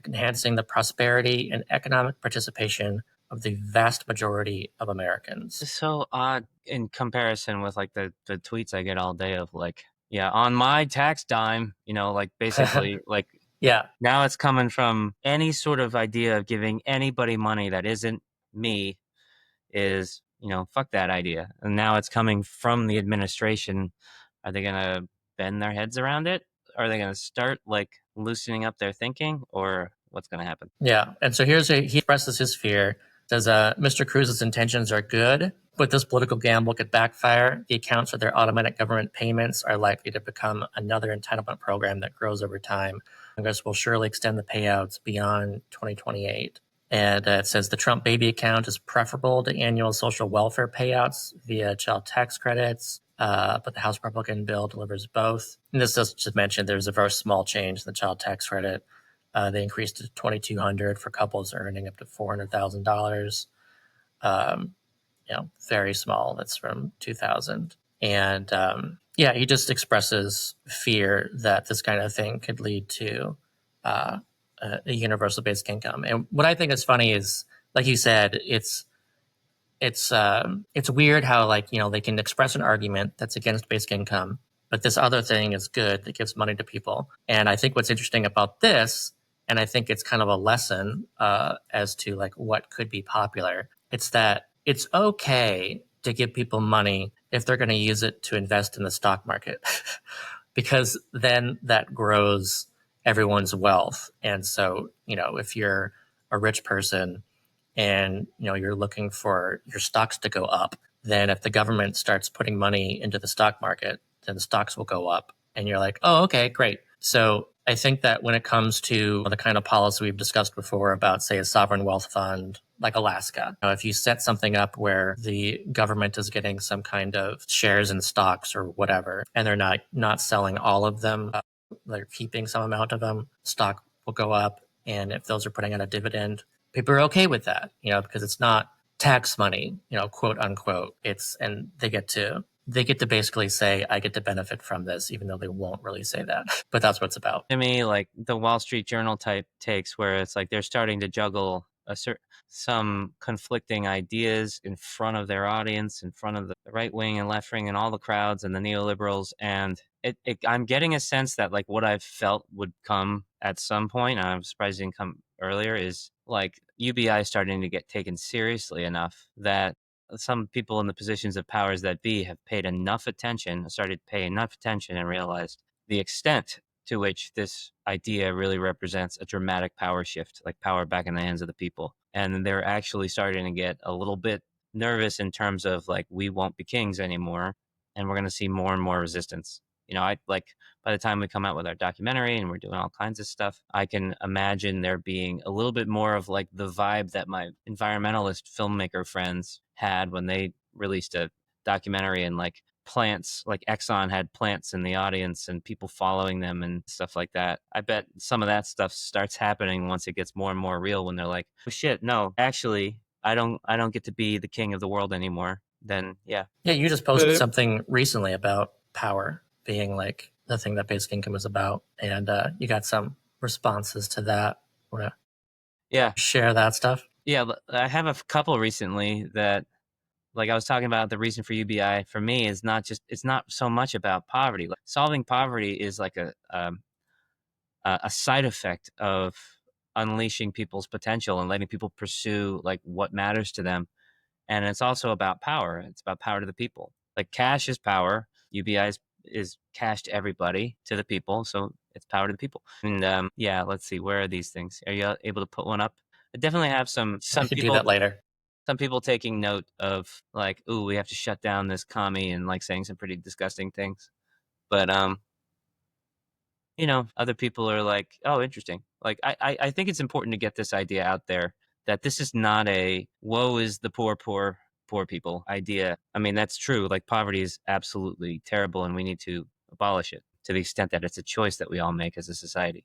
enhancing the prosperity and economic participation of the vast majority of Americans. It's so odd in comparison with like the tweets I get all day of like, yeah, on my tax dime, you know, like basically like Yeah. now it's coming from any sort of idea of giving anybody money that isn't me is, you know, fuck that idea. And now it's coming from the administration. Are they going to bend their heads around it? Are they going to start like loosening up their thinking, or what's going to happen? Yeah. And so he expresses his fear. Says, Mr. Cruz's intentions are good, but this political gamble could backfire. The accounts for their automatic government payments are likely to become another entitlement program that grows over time. Congress will surely extend the payouts beyond 2028. And it says the Trump baby account is preferable to annual social welfare payouts via child tax credits, but the House Republican bill delivers both. And this just mentioned there's a very small change in the child tax credit. They increased to $2,200 for couples earning up to $400,000. Very small. That's from 2000. And he just expresses fear that this kind of thing could lead to a universal basic income. And what I think is funny is, like you said, it's weird how they can express an argument that's against basic income, but this other thing is good that gives money to people. And I think what's interesting about this, and I think it's kind of a lesson as to what could be popular, it's that it's okay to give people money if they're going to use it to invest in the stock market, because then that grows everyone's wealth. And so, if you're a rich person and you're looking for your stocks to go up, then if the government starts putting money into the stock market, then the stocks will go up. And you're like, oh, okay, great. So I think that when it comes to the kind of policy we've discussed before about, say, a sovereign wealth fund like Alaska, if you set something up where the government is getting some kind of shares in stocks or whatever, and they're not selling all of them, they're keeping some amount of them, stock will go up. And if those are putting out a dividend, people are okay with that, because it's not tax money, quote unquote. And they get to basically say, I get to benefit from this, even though they won't really say that. But that's what it's about. To me, like the Wall Street Journal type takes, where it's like they're starting to juggle some conflicting ideas in front of their audience, in front of the right wing and left wing and all the crowds and the neoliberals. And I'm getting a sense that like what I've felt would come at some point, and I'm surprised it didn't come earlier, is like UBI starting to get taken seriously enough that some people in the positions of powers that be have paid enough attention, started to pay enough attention, and realized the extent to which this idea really represents a dramatic power shift, like power back in the hands of the people. And they're actually starting to get a little bit nervous in terms of like, we won't be kings anymore, and we're going to see more and more resistance. I like, by the time we come out with our documentary and we're doing all kinds of stuff, I can imagine there being a little bit more of like the vibe that my environmentalist filmmaker friends had when they released a documentary, and like plants, like Exxon had plants in the audience and people following them and stuff like that. I bet some of that stuff starts happening once it gets more and more real, when they're like, oh shit, no, actually I don't get to be the king of the world anymore. Then yeah, you just posted something recently about power being like the thing that basic income is about, and you got some responses to that. Want to share that stuff? Yeah, I have a couple recently that, like I was talking about, the reason for UBI for me is it's not so much about poverty. Like, solving poverty is like a side effect of unleashing people's potential and letting people pursue like what matters to them. And it's also about power. It's about power to the people. Like cash is power. UBI is cash to everybody, to the people. So it's power to the people. And let's see, where are these things? Are you able to put one up? I definitely have some I could people do that later. Some people taking note of like, ooh, we have to shut down this commie, and like saying some pretty disgusting things. But other people are like, oh, interesting. Like, I think it's important to get this idea out there that this is not a woe is the poor people idea. I mean, that's true. Like, poverty is absolutely terrible and we need to abolish it to the extent that it's a choice that we all make as a society.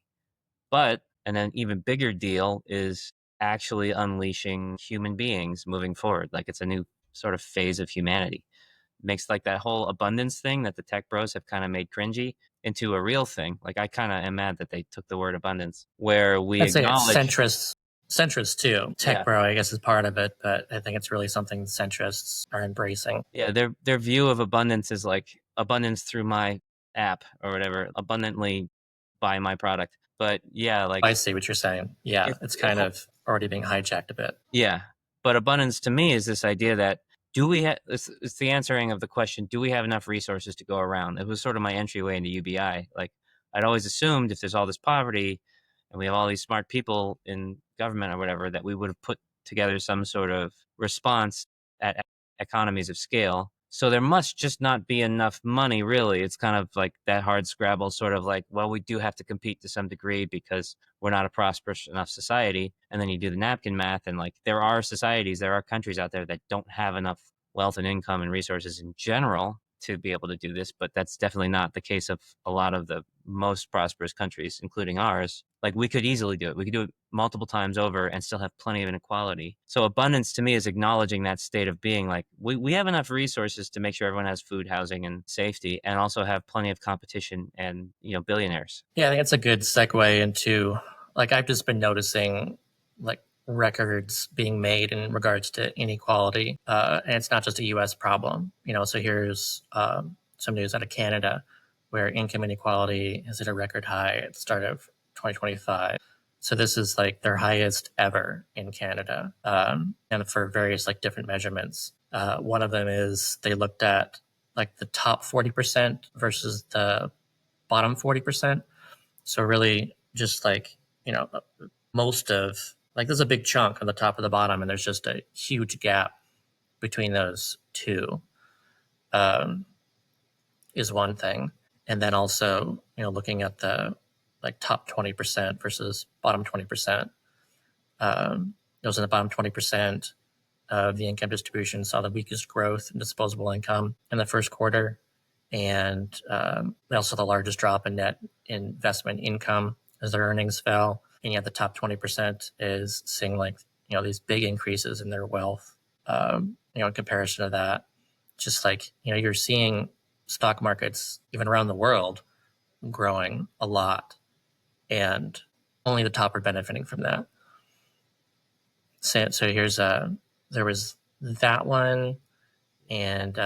But an even bigger deal is actually unleashing human beings moving forward. Like, it's a new sort of phase of humanity. Makes like that whole abundance thing that the tech bros have kind of made cringy into a real thing. Like, I kind of am mad that they took the word abundance, where we I'd say it's acknowledge, centrist too. Tech yeah, bro, I guess, is part of it, but I think it's really something centrists are embracing. yeah, their view of abundance is like abundance through my app or whatever, abundantly buy my product. But yeah, like I see what you're saying. Yeah, it's kind of already being hijacked a bit. yeah, but abundance to me is this idea that do we have? It's the answering of the question: do we have enough resources to go around? It was sort of my entryway into UBI. Like, I'd always assumed if there's all this poverty, and we have all these smart people in government or whatever, that we would have put together some sort of response at economies of scale. So there must just not be enough money, really. It's kind of like that hard scrabble, sort of like, well, we do have to compete to some degree because we're not a prosperous enough society. And then you do the napkin math, and like, there are societies, there are countries out there that don't have enough wealth and income and resources in general to be able to do this, but that's definitely not the case of a lot of the most prosperous countries, including ours. Like, we could easily do it. We could do it multiple times over and still have plenty of inequality. So abundance to me is acknowledging that state of being. Like, we have enough resources to make sure everyone has food, housing, and safety, and also have plenty of competition and, billionaires. Yeah, I think it's a good segue into, like, I've just been noticing, like, records being made in regards to inequality, and it's not just a U.S. problem. So here's some news out of Canada, where income inequality is at a record high at the start of 2025. So this is like their highest ever in Canada, and for various like different measurements. One of them is they looked at like the top 40% versus the bottom 40%. So really just like, most of, like, there's a big chunk on the top of the bottom, and there's just a huge gap between those two, is one thing. And then also, looking at the like top 20% versus bottom 20%. Those in the bottom 20% of the income distribution saw the weakest growth in disposable income in the first quarter. And also the largest drop in net investment income as their earnings fell. And yet the top 20% is seeing like, these big increases in their wealth, in comparison to that. Just like, you're seeing stock markets, even around the world, growing a lot. And only the top are benefiting from that. So here's there was that one and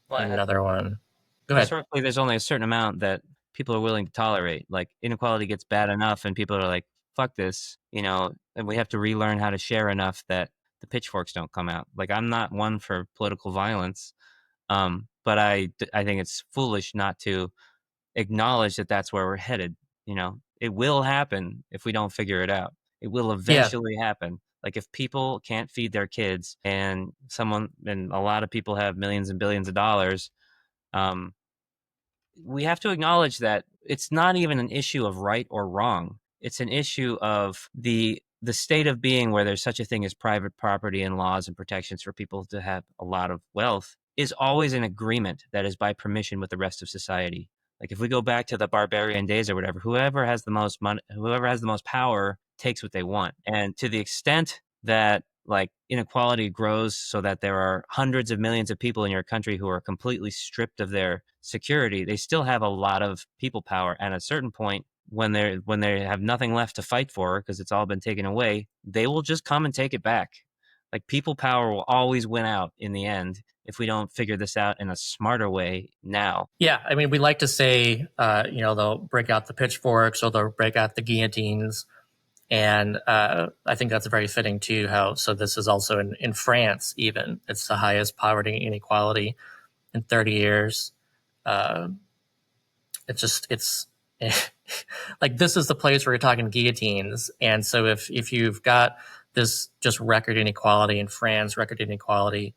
another one. Go ahead. Historically, there's only a certain amount that people are willing to tolerate. Like, inequality gets bad enough and people are like, fuck this, and we have to relearn how to share enough that the pitchforks don't come out. Like, I'm not one for political violence, but I think it's foolish not to acknowledge that that's where we're headed. It will happen if we don't figure it out. It will eventually happen. Like, if people can't feed their kids and a lot of people have millions and billions of dollars, we have to acknowledge that it's not even an issue of right or wrong. It's an issue of the state of being where there's such a thing as private property and laws and protections for people to have a lot of wealth is always an agreement that is by permission with the rest of society. Like, if we go back to the barbarian days or whatever, whoever has the most money, whoever has the most power takes what they want. And to the extent that like inequality grows so that there are hundreds of millions of people in your country who are completely stripped of their security, they still have a lot of people power. And at a certain point, when they have nothing left to fight for because it's all been taken away, they will just come and take it back. Like, people power will always win out in the end if we don't figure this out in a smarter way now. Yeah, I mean, we like to say, they'll break out the pitchforks or they'll break out the guillotines. And I think that's very fitting too. So this is also in France, even. It's the highest poverty inequality in 30 years. It's like, this is the place where you're talking guillotines. And so if you've got this just record inequality in France, record inequality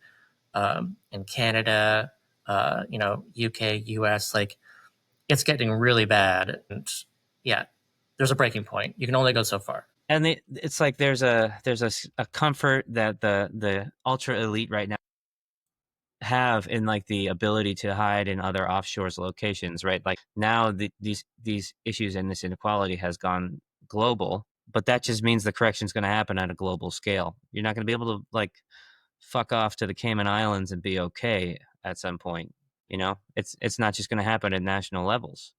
in Canada, UK, US, like, it's getting really bad. And yeah, there's a breaking point. You can only go so far. And it's like there's a comfort that the ultra elite right now have in like the ability to hide in other offshore locations, right? Like now these issues and this inequality has gone global, but that just means the correction is going to happen at a global scale. You're not going to be able to like fuck off to the Cayman Islands and be okay at some point. You know, it's not just going to happen at national levels.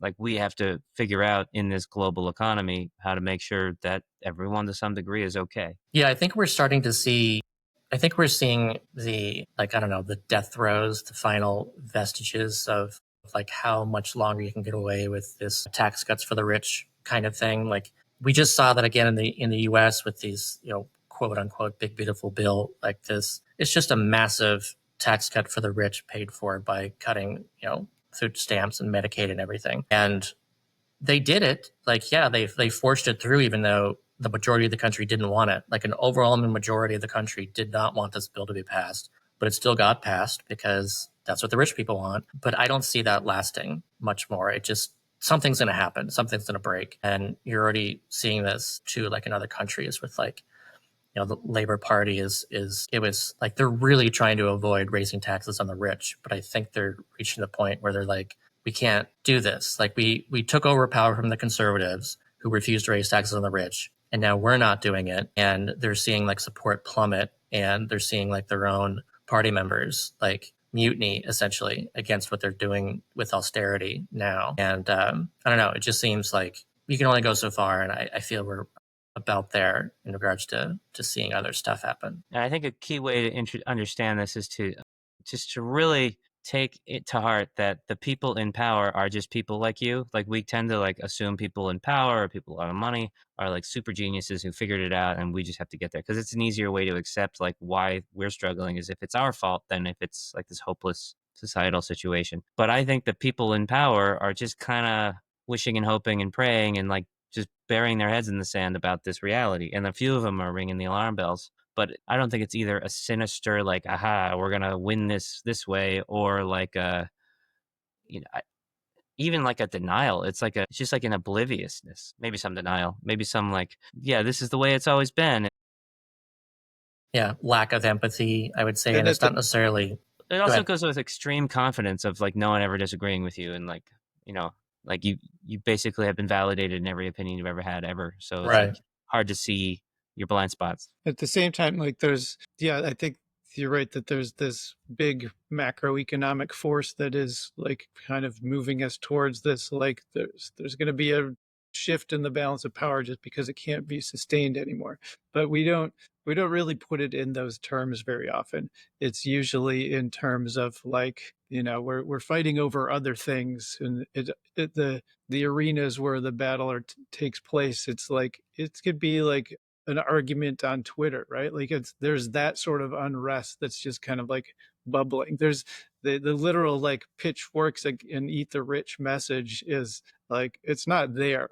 Like we have to figure out in this global economy how to make sure that everyone to some degree is okay. Yeah, I think we're starting to see. I think we're seeing the, like, I don't know, the death throes, the final vestiges of like how much longer you can get away with this tax cuts for the rich kind of thing. Like we just saw that again in the US with these, you know, quote unquote big beautiful bill like this. It's just a massive tax cut for the rich paid for by cutting, you know, food stamps and Medicaid and everything. And they did it. Like, yeah, they forced it through, even though the majority of the country didn't want it. Like an overwhelming majority of the country did not want this bill to be passed, but it still got passed because that's what the rich people want. But I don't see that lasting much more. It just, something's going to happen. Something's going to break. And you're already seeing this too, like in other countries with like, you know, the Labor Party it was like, they're really trying to avoid raising taxes on the rich. But I think they're reaching the point where they're like, we can't do this. Like we took over power from the conservatives who refused to raise taxes on the rich. And now we're not doing it. And they're seeing like support plummet, and they're seeing like their own party members like mutiny essentially against what they're doing with austerity now. And I don't know, it just seems like you can only go so far. And I feel we're about there in regards to seeing other stuff happen. And I think a key way to understand this is to really take it to heart that the people in power are just people like you. Like we tend to like assume people in power or people with a lot of money are like super geniuses who figured it out, and we just have to get there because it's an easier way to accept like why we're struggling is if it's our fault than if it's like this hopeless societal situation. But I think the people in power are just kind of wishing and hoping and praying and like just burying their heads in the sand about this reality. And a few of them are ringing the alarm bells. But I don't think it's either a sinister, like, aha, we're going to win this way, or like a, you know, even like a denial. It's like it's just like an obliviousness, maybe some denial, maybe some like, yeah, this is the way it's always been. Yeah, lack of empathy, I would say. And it's not necessarily. It also goes with extreme confidence of like no one ever disagreeing with you. And like, you know, like you basically have been validated in every opinion you've ever had ever. So it's like hard to see your blind spots. At the same time, like I think you're right that there's this big macroeconomic force that is like kind of moving us towards this, like there's going to be a shift in the balance of power just because it can't be sustained anymore. But we don't really put it in those terms very often. It's usually in terms of like, you know, we're fighting over other things, and the arenas where the battle takes place. It's like it could be like an argument on Twitter, right? Like there's that sort of unrest that's just kind of like bubbling. There's the literal like pitchforks and eat the rich message is like, it's not there.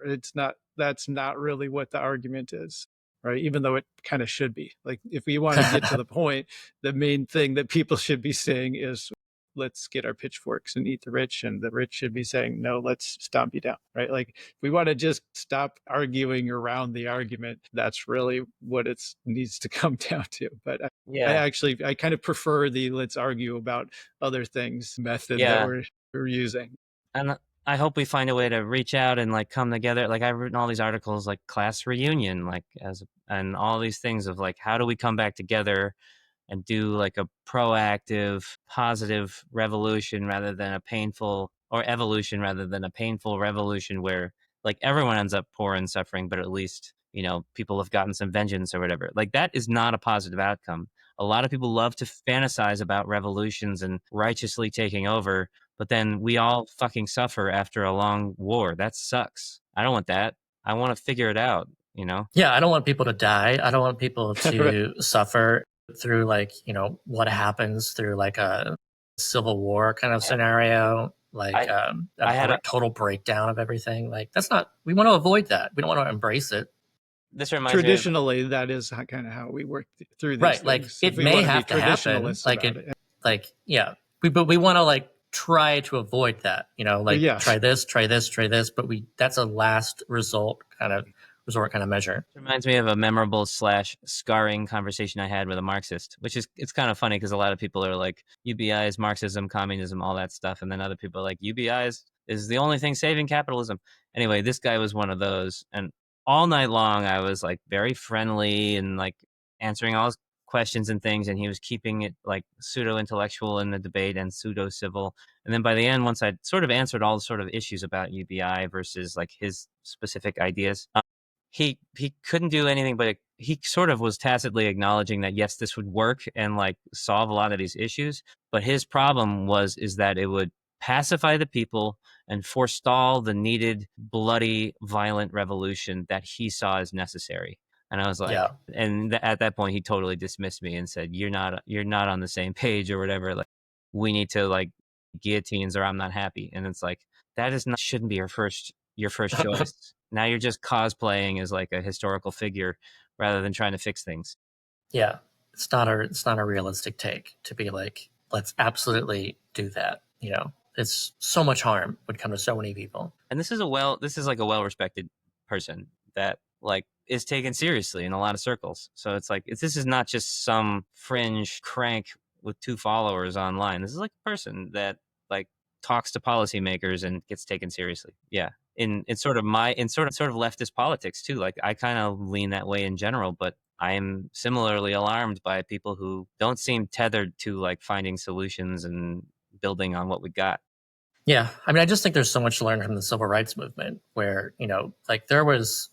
That's not really what the argument is, right? Even though it kind of should be. Like if we want to get to the point, the main thing that people should be saying is, let's get our pitchforks and eat the rich, and the rich should be saying, no, let's stomp you down, right? Like if we want to just stop arguing around the argument, that's really what it needs to come down to. But I kind of prefer the let's argue about other things method that we're using. And I hope we find a way to reach out and like come together. Like I've written all these articles like class reunion, like and all these things of like, how do we come back together and do like a proactive, positive revolution rather than a painful, or evolution rather than a painful revolution where like everyone ends up poor and suffering, but at least, you know, people have gotten some vengeance or whatever. Like that is not a positive outcome. A lot of people love to fantasize about revolutions and righteously taking over, but then we all fucking suffer after a long war. That sucks. I don't want that. I want to figure it out, you know? Yeah, I don't want people to die. I don't want people to suffer through like, you know, what happens through like a civil war kind of scenario, like I had a total breakdown of everything. Like that's not, we want to avoid that. We don't want to embrace it. This reminds traditionally, that is kind of how we work through these right. things. Like it may have to happen. Like but we want to like try to avoid that, like Yes. try this, but that's a last resort kind of measure. It reminds me of a memorable / scarring conversation I had with a Marxist, which it's kind of funny because a lot of people are like, UBI is Marxism, communism, all that stuff. And then other people are like, UBI is the only thing saving capitalism. Anyway, this guy was one of those. And all night long, I was like very friendly and like answering all his questions and things. And he was keeping it like pseudo intellectual in the debate and pseudo civil. And then by the end, once I'd sort of answered all the sort of issues about UBI versus like his specific ideas, he couldn't do anything, but he sort of was tacitly acknowledging that yes, this would work and like solve a lot of these issues. But his problem is that it would pacify the people and forestall the needed bloody, violent revolution that he saw as necessary. And I was like, Yeah. and at that point, he totally dismissed me and said, "You're not on the same page or whatever. Like, we need to like guillotines or I'm not happy." And it's like shouldn't be your first choice. Now you're just cosplaying as like a historical figure rather than trying to fix things. Yeah, it's not a realistic take to be like, let's absolutely do that. It's so much harm would come to so many people. And this is like a well-respected person that like is taken seriously in a lot of circles. So it's like this is not just some fringe crank with 2 followers online. This is like a person that like talks to policymakers and gets taken seriously. Yeah. In sort of leftist politics too. Like I kind of lean that way in general, but I am similarly alarmed by people who don't seem tethered to like finding solutions and building on what we got. Yeah, I mean, I just think there's so much to learn from the civil rights movement, where like there was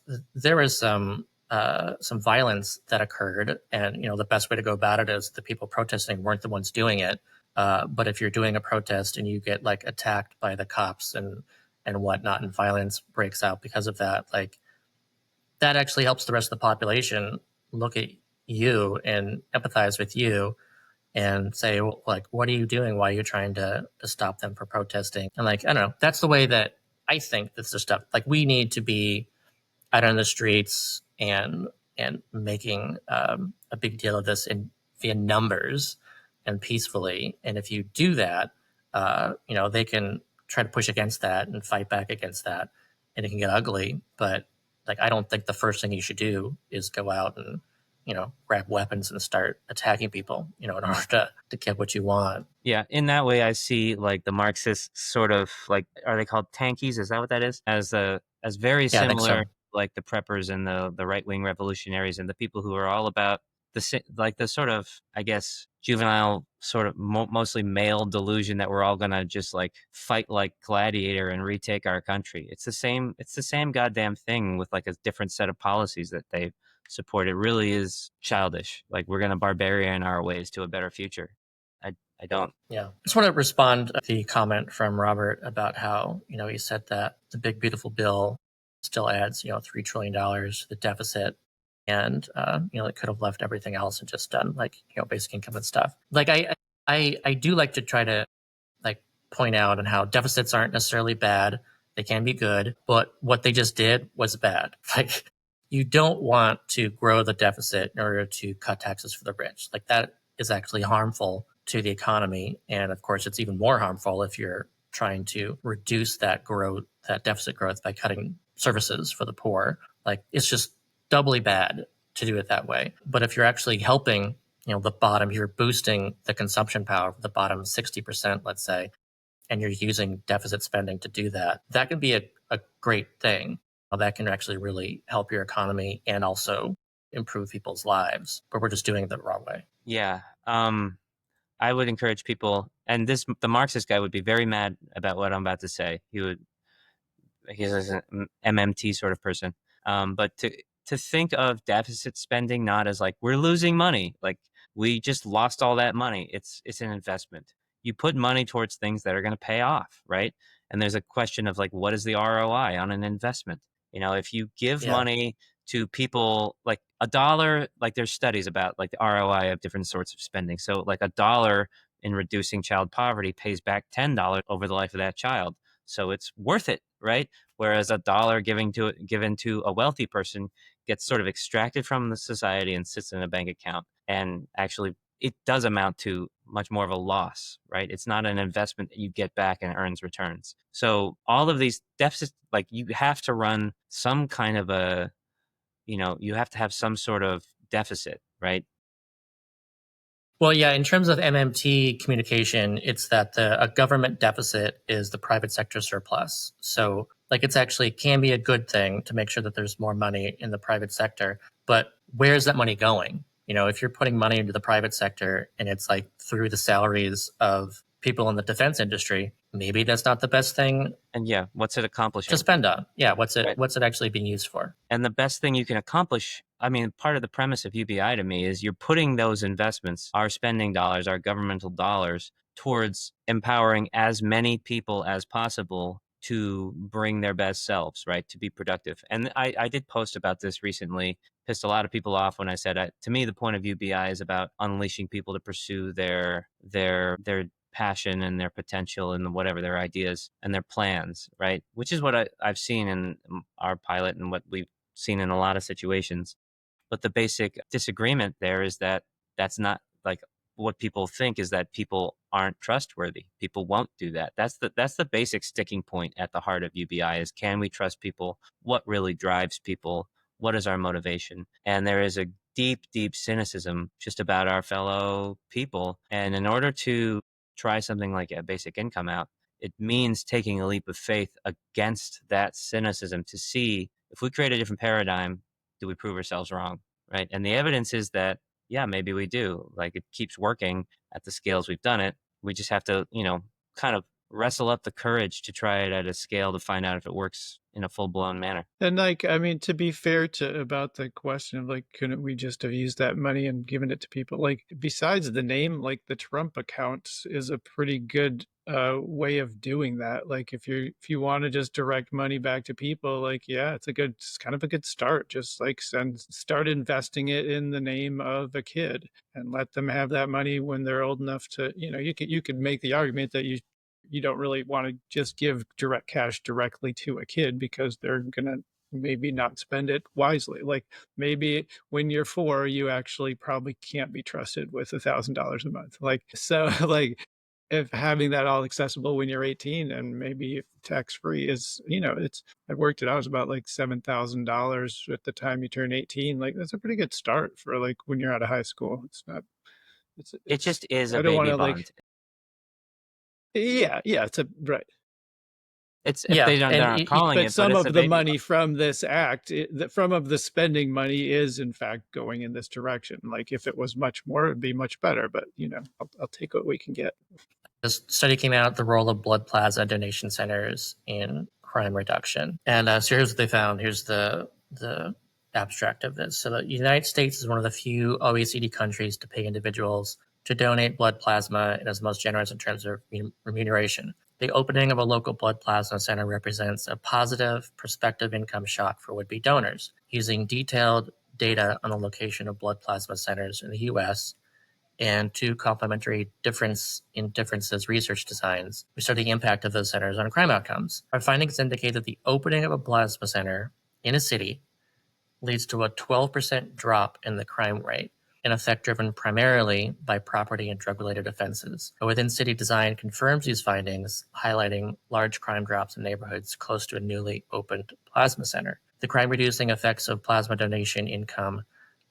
some violence that occurred, and the best way to go about it is the people protesting weren't the ones doing it. But if you're doing a protest and you get like attacked by the cops and whatnot, and violence breaks out because of that, like that actually helps the rest of the population look at you and empathize with you and say, well, like, what are you doing? Why are you trying to stop them from protesting? And like, I don't know, that's the way that I think that's the stuff. Like, we need to be out on the streets and making a big deal of this via numbers and peacefully. And if you do that, they can try to push against that and fight back against that, and it can get ugly. But like, I don't think the first thing you should do is go out and grab weapons and start attacking people, in order to get what you want. Yeah, in that way, I see like the Marxist sort of like, are they called tankies? Is that what that is? As very similar, like the preppers and the right wing revolutionaries and the people who are all about the sort of, I guess, juvenile sort of mostly male delusion that we're all gonna just like fight like gladiator and retake our country. It's the same goddamn thing with like a different set of policies that they support. It really is childish. Like we're going to barbarian our ways to a better future. I don't. Yeah. I just want to respond to the comment from Robert about how, he said that the big beautiful bill still adds, $3 trillion to the deficit. And, it could have left everything else and just done like, basic income and stuff. Like I do like to try to like point out on how deficits aren't necessarily bad. They can be good, but what they just did was bad. Like, you don't want to grow the deficit in order to cut taxes for the rich. Like that is actually harmful to the economy. And of course, it's even more harmful if you're trying to reduce that deficit growth by cutting services for the poor. Like it's just doubly bad to do it that way. But if you're actually helping, the bottom, you're boosting the consumption power of the bottom 60%, let's say, and you're using deficit spending to do that, that can be a great thing. That can actually really help your economy and also improve people's lives, but we're just doing it the wrong way. Yeah. I would encourage people, and the Marxist guy would be very mad about what I'm about to say. He's an MMT sort of person. But to think of deficit spending not as like, we're losing money, like we just lost all that money. It's an investment. You put money towards things that are going to pay off, right? And there's a question of like, what is the ROI on an investment? If you give money to people, like $1, like there's studies about like the ROI of different sorts of spending. So like $1 in reducing child poverty pays back $10 over the life of that child. So it's worth it, right? Whereas $1 given to a wealthy person gets sort of extracted from the society and sits in a bank account. And actually, it does amount to much more of a loss, right? It's not an investment that you get back and earns returns. So all of these deficits, like you have to run some kind of a, you have to have some sort of deficit, right? Well, yeah, in terms of MMT communication, it's that a government deficit is the private sector surplus. So like it's actually can be a good thing to make sure that there's more money in the private sector, but where's that money going? If you're putting money into the private sector and it's like through the salaries of people in the defense industry, maybe that's not the best thing. And yeah, what's it accomplishing? To spend on. Yeah, what's it Right. what's it actually being used for? And the best thing you can accomplish, I mean, part of the premise of UBI to me is you're putting those investments, our spending dollars, our governmental dollars, towards empowering as many people as possible to bring their best selves, right? To be productive. And I did post about this recently, pissed a lot of people off when I said, to me, the point of UBI is about unleashing people to pursue their passion and their potential and whatever their ideas and their plans, right? Which is what I've seen in our pilot and what we've seen in a lot of situations. But the basic disagreement there is that that's not like what people think is that people aren't trustworthy. People won't do that. That's the basic sticking point at the heart of UBI is, can we trust people? What really drives people? What is our motivation? And there is a deep, deep cynicism just about our fellow people. And in order to try something like a basic income out, it means taking a leap of faith against that cynicism to see if we create a different paradigm, do we prove ourselves wrong, right? And the evidence is that, yeah, maybe we do. Like it keeps working at the scales we've done it. We just have to, kind of wrestle up the courage to try it at a scale to find out if it works in a full-blown manner. And like, I mean, to be fair about the question of like, couldn't we just have used that money and given it to people? Like, besides the name, like the Trump account is a pretty good way of doing that. Like, if you want to just direct money back to people, like, yeah, it's kind of a good start. Just like start investing it in the name of a kid and let them have that money when they're old enough to, you could make the argument that you don't really want to just give direct cash directly to a kid because they're going to maybe not spend it wisely. Like maybe when you're 4, you actually probably can't be trusted with $1,000 a month. Like, so like if having that all accessible when you're 18 and maybe if tax-free is, I worked it out, it was about like $7,000 at the time you turn 18. Like that's a pretty good start for like when you're out of high school. It's not, it just is a I don't baby wanna, bond. like, yeah, it's right. It's if they're not calling but it, some but it's of the money from this act, from of the spending money is in fact going in this direction. Like if it was much more, it'd be much better. But I'll take what we can get. This study came out, the role of blood plasma donation centers in crime reduction, and so here's what they found. Here's the abstract of this. So the United States is one of the few OECD countries to pay individuals to donate blood plasma and is most generous in terms of remuneration. The opening of a local blood plasma center represents a positive prospective income shock for would-be donors. Using detailed data on the location of blood plasma centers in the U.S. and 2 complementary differences research designs, we study the impact of those centers on crime outcomes. Our findings indicate that the opening of a plasma center in a city leads to a 12% drop in the crime rate, an effect driven primarily by property and drug-related offenses. A within-city design confirms these findings, highlighting large crime drops in neighborhoods close to a newly opened plasma center. The crime-reducing effects of plasma donation income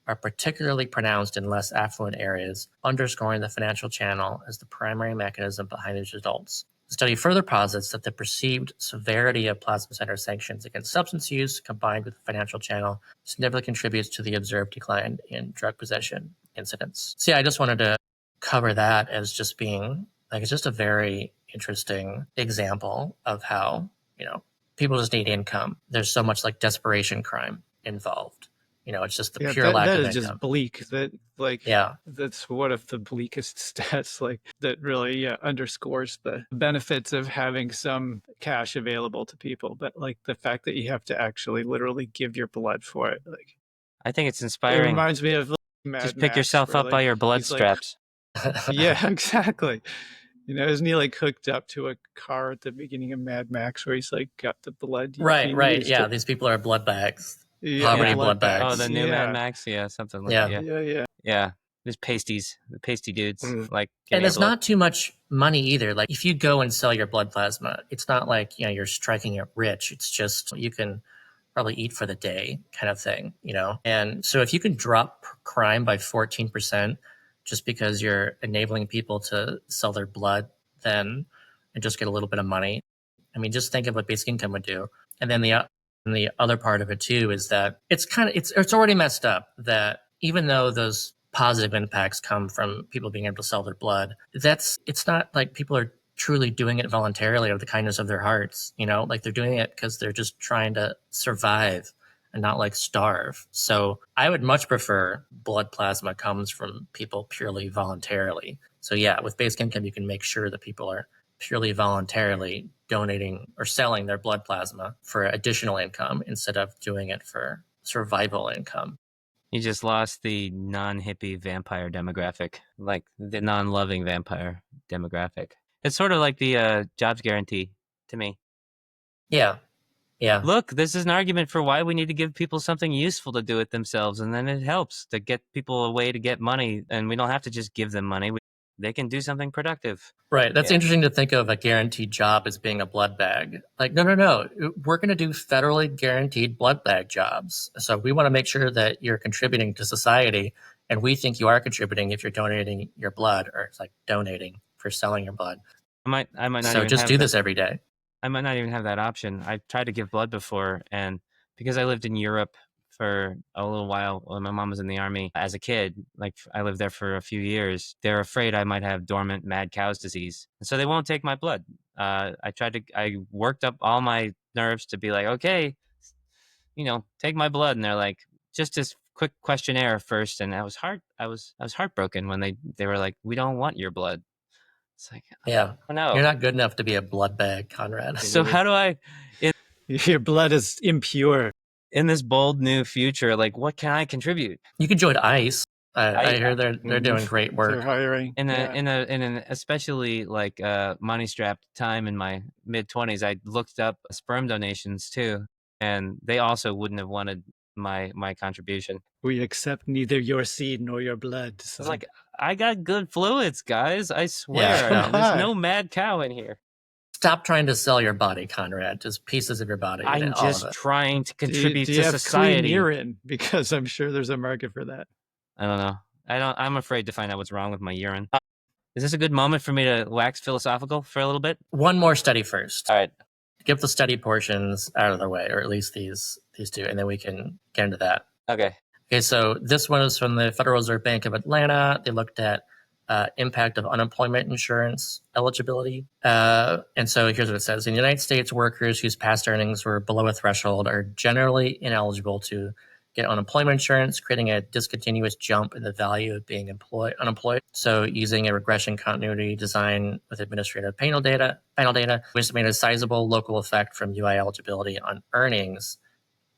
are particularly pronounced in less affluent areas, underscoring the financial channel as the primary mechanism behind these results. The study further posits that the perceived severity of plasma center sanctions against substance use, combined with the financial channel, significantly contributes to the observed decline in drug possession incidents. So yeah, I just wanted to cover that as just being like, it's just a very interesting example of how, people just need income. There's so much like desperation crime involved. It's just the pure lack of income. That is just bleak. That's one of the bleakest stats, like that really underscores the benefits of having some cash available to people. But like the fact that you have to actually literally give your blood for it, like I think it's inspiring. It reminds me of Mad just pick Max, yourself up by your blood straps. Yeah, exactly. Isn't he like hooked up to a car at the beginning of Mad Max where he's like got the blood? Right. Yeah, these people are blood bags. Poverty blood bags. Oh, the new Mad Max? Yeah, something like that. Yeah. There's pasties, the pasty dudes. Mm. Like, And it's not too much money either. Like if you go and sell your blood plasma, it's not like, you're striking it rich. It's just you can probably eat for the day kind of thing, And so if you can drop crime by 14% just because you're enabling people to sell their blood then and just get a little bit of money. I mean, just think of what basic income would do. And then the other part of it too is that it's already messed up that even though those positive impacts come from people being able to sell their blood, it's not like people are truly doing it voluntarily of the kindness of their hearts, like they're doing it because they're just trying to survive and not like starve. So I would much prefer blood plasma comes from people purely voluntarily. So yeah, with basic income, you can make sure that people are purely voluntarily donating or selling their blood plasma for additional income instead of doing it for survival income. You just lost the non-hippie vampire demographic, like the non-loving vampire demographic. It's sort of like the jobs guarantee to me. Yeah. Look, this is an argument for why we need to give people something useful to do it themselves, and then it helps to get people a way to get money, and we don't have to just give them money. They can do something productive. Right. That's interesting to think of a guaranteed job as being a blood bag. Like, no. We're going to do federally guaranteed blood bag jobs. So we want to make sure that you're contributing to society. And we think you are contributing if you're donating your blood, or it's like donating for selling your blood. I might not So even just have do this every day. I might not even have that option. I tried to give blood before, and because I lived in Europe for a little while when my mom was in the army as a kid, like I lived there for a few years, they're afraid I might have dormant mad cow's disease. And so they won't take my blood. I worked up all my nerves to be like, okay, take my blood. And they're like, just this quick questionnaire first. And I was heartbroken when they were like, we don't want your blood. It's like, yeah, oh no, you're not good enough to be a blood bag, Conrad. So how do I, your blood is impure. In this bold new future, like what can I contribute? You can join ICE. I hear they're doing great work. They're hiring in an especially like money strapped time in my mid-20s. I looked up sperm donations too, and they also wouldn't have wanted my contribution. We accept neither your seed nor your blood. So. It's like, I got good fluids, guys. I swear. Yeah, there's no mad cow in here. Stop trying to sell your body, Conrad. Just pieces of your body. I'm just trying to contribute do you to have society. Clean urine? Because I'm sure there's a market for that. I don't know. I'm afraid to find out what's wrong with my urine. Is this a good moment for me to wax philosophical for a little bit? One more study first. All right. Get the study portions out of the way, or at least these two, and then we can get into that. Okay. Okay, so this one is from the Federal Reserve Bank of Atlanta. They looked at impact of unemployment insurance eligibility. And so here's what it says. In the United States, workers whose past earnings were below a threshold are generally ineligible to get unemployment insurance, creating a discontinuous jump in the value of being unemployed. So using a regression continuity design with administrative panel data, we estimated a sizable local effect from UI eligibility on earnings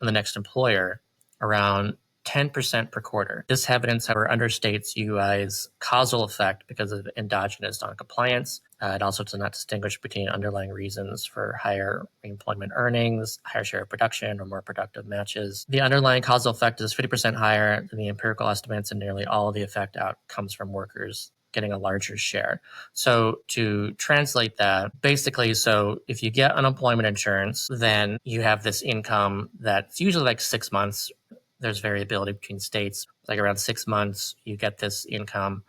in the next employer, around 10% per quarter. This evidence, however, understates UI's causal effect because of endogenous noncompliance. It also does not distinguish between underlying reasons for higher employment earnings, higher share of production, or more productive matches. The underlying causal effect is 50% higher than the empirical estimates, and nearly all of the effect out comes from workers getting a larger share. So to translate that, basically, so if you get unemployment insurance, then you have this income that's usually like 6 months. There's variability between states. Like around 6 months, you get this income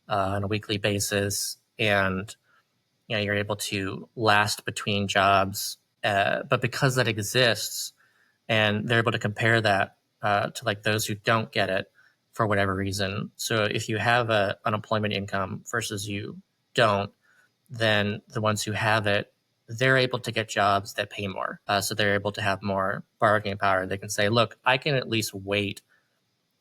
on a weekly basis, and you're able to last between jobs. But because that exists, and they're able to compare that to like those who don't get it for whatever reason. So if you have an unemployment income versus you don't, then the ones who have it, they're able to get jobs that pay more. So they're able to have more bargaining power. They can say, look, I can at least wait.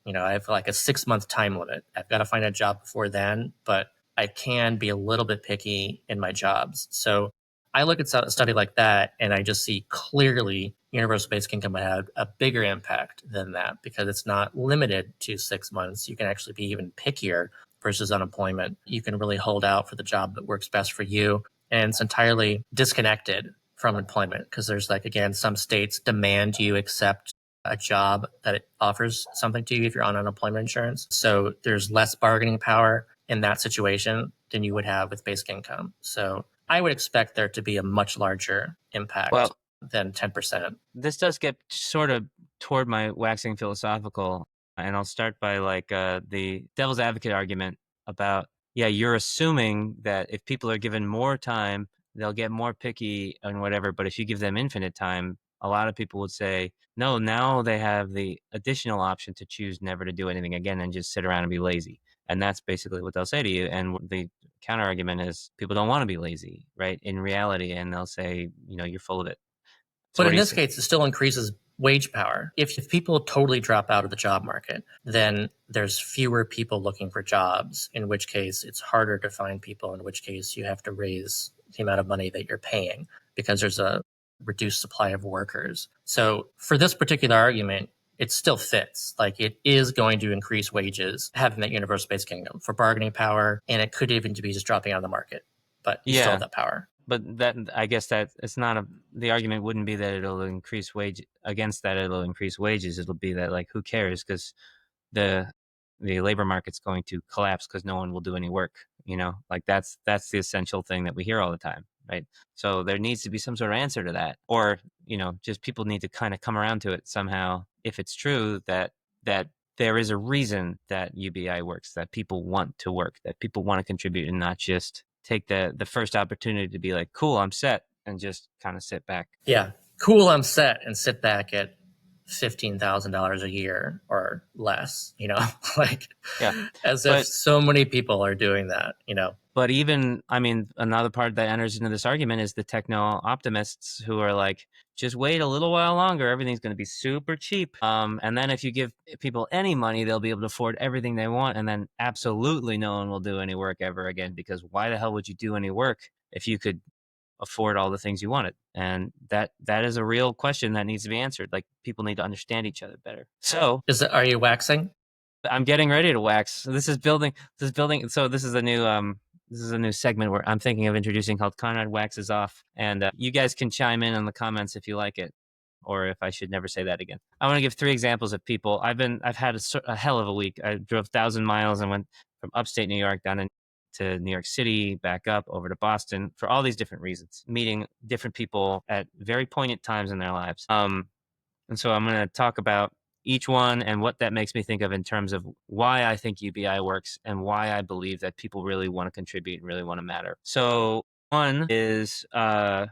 I have like a 6-month time limit. I've got to find a job before then, but I can be a little bit picky in my jobs. So I look at a study like that, and I just see clearly universal basic income would have a bigger impact than that because it's not limited to 6 months. You can actually be even pickier versus unemployment. You can really hold out for the job that works best for you. And it's entirely disconnected from employment because there's like, again, some states demand you accept a job that it offers something to you if you're on unemployment insurance. So there's less bargaining power in that situation than you would have with basic income. So I would expect there to be a much larger impact than 10%. This does get sort of toward my waxing philosophical, and I'll start by like the devil's advocate argument about, yeah, you're assuming that if people are given more time, they'll get more picky and whatever. But if you give them infinite time, a lot of people would say, no, now they have the additional option to choose never to do anything again and just sit around and be lazy. And that's basically what they'll say to you. And the counter argument is people don't want to be lazy, right? In reality, and they'll say, you know, you're full of it. So but in this case, it still increases wage power. If people totally drop out of the job market, then there's fewer people looking for jobs, in which case it's harder to find people, in which case you have to raise the amount of money that you're paying because there's a reduced supply of workers. So for this particular argument, it still fits. Like, it is going to increase wages, having that universal basic income for bargaining power, and it could even be just dropping out of the market, but you still have that power. But that, I guess that it's not the argument wouldn't be that it'll increase it'll increase wages. It'll be that, like, who cares? Because the labor market's going to collapse because no one will do any work, you know, like that's the essential thing that we hear all the time, right? So there needs to be some sort of answer to that, or, you know, just people need to kind of come around to it somehow. If it's true that there is a reason that UBI works, that people want to work, that people want to contribute and not just take the first opportunity to be like, cool, I'm set, and just kind of sit back. Yeah, cool, I'm set, and sit back at $15,000 a year or less, you know, like, as if so many people are doing that, you know. But even, I mean, another part that enters into this argument is the techno optimists who are like, just wait a little while longer, everything's going to be super cheap. And then if you give people any money, they'll be able to afford everything they want. And then absolutely no one will do any work ever again, because why the hell would you do any work if you could afford all the things you wanted? And that is a real question that needs to be answered. Like, people need to understand each other better. So are you waxing? I'm getting ready to wax. This is building. So this is a new segment where I'm thinking of introducing, called Conrad Waxes Off. And you guys can chime in the comments if you like it, or if I should never say that again. I want to give 3 examples of people. I've had a hell of a week. I drove 1,000 miles and went from upstate New York down to New York City, back up over to Boston, for all these different reasons, meeting different people at very poignant times in their lives. And so I'm going to talk about each one and what that makes me think of in terms of why I think UBI works and why I believe that people really want to contribute and really want to matter. So one is a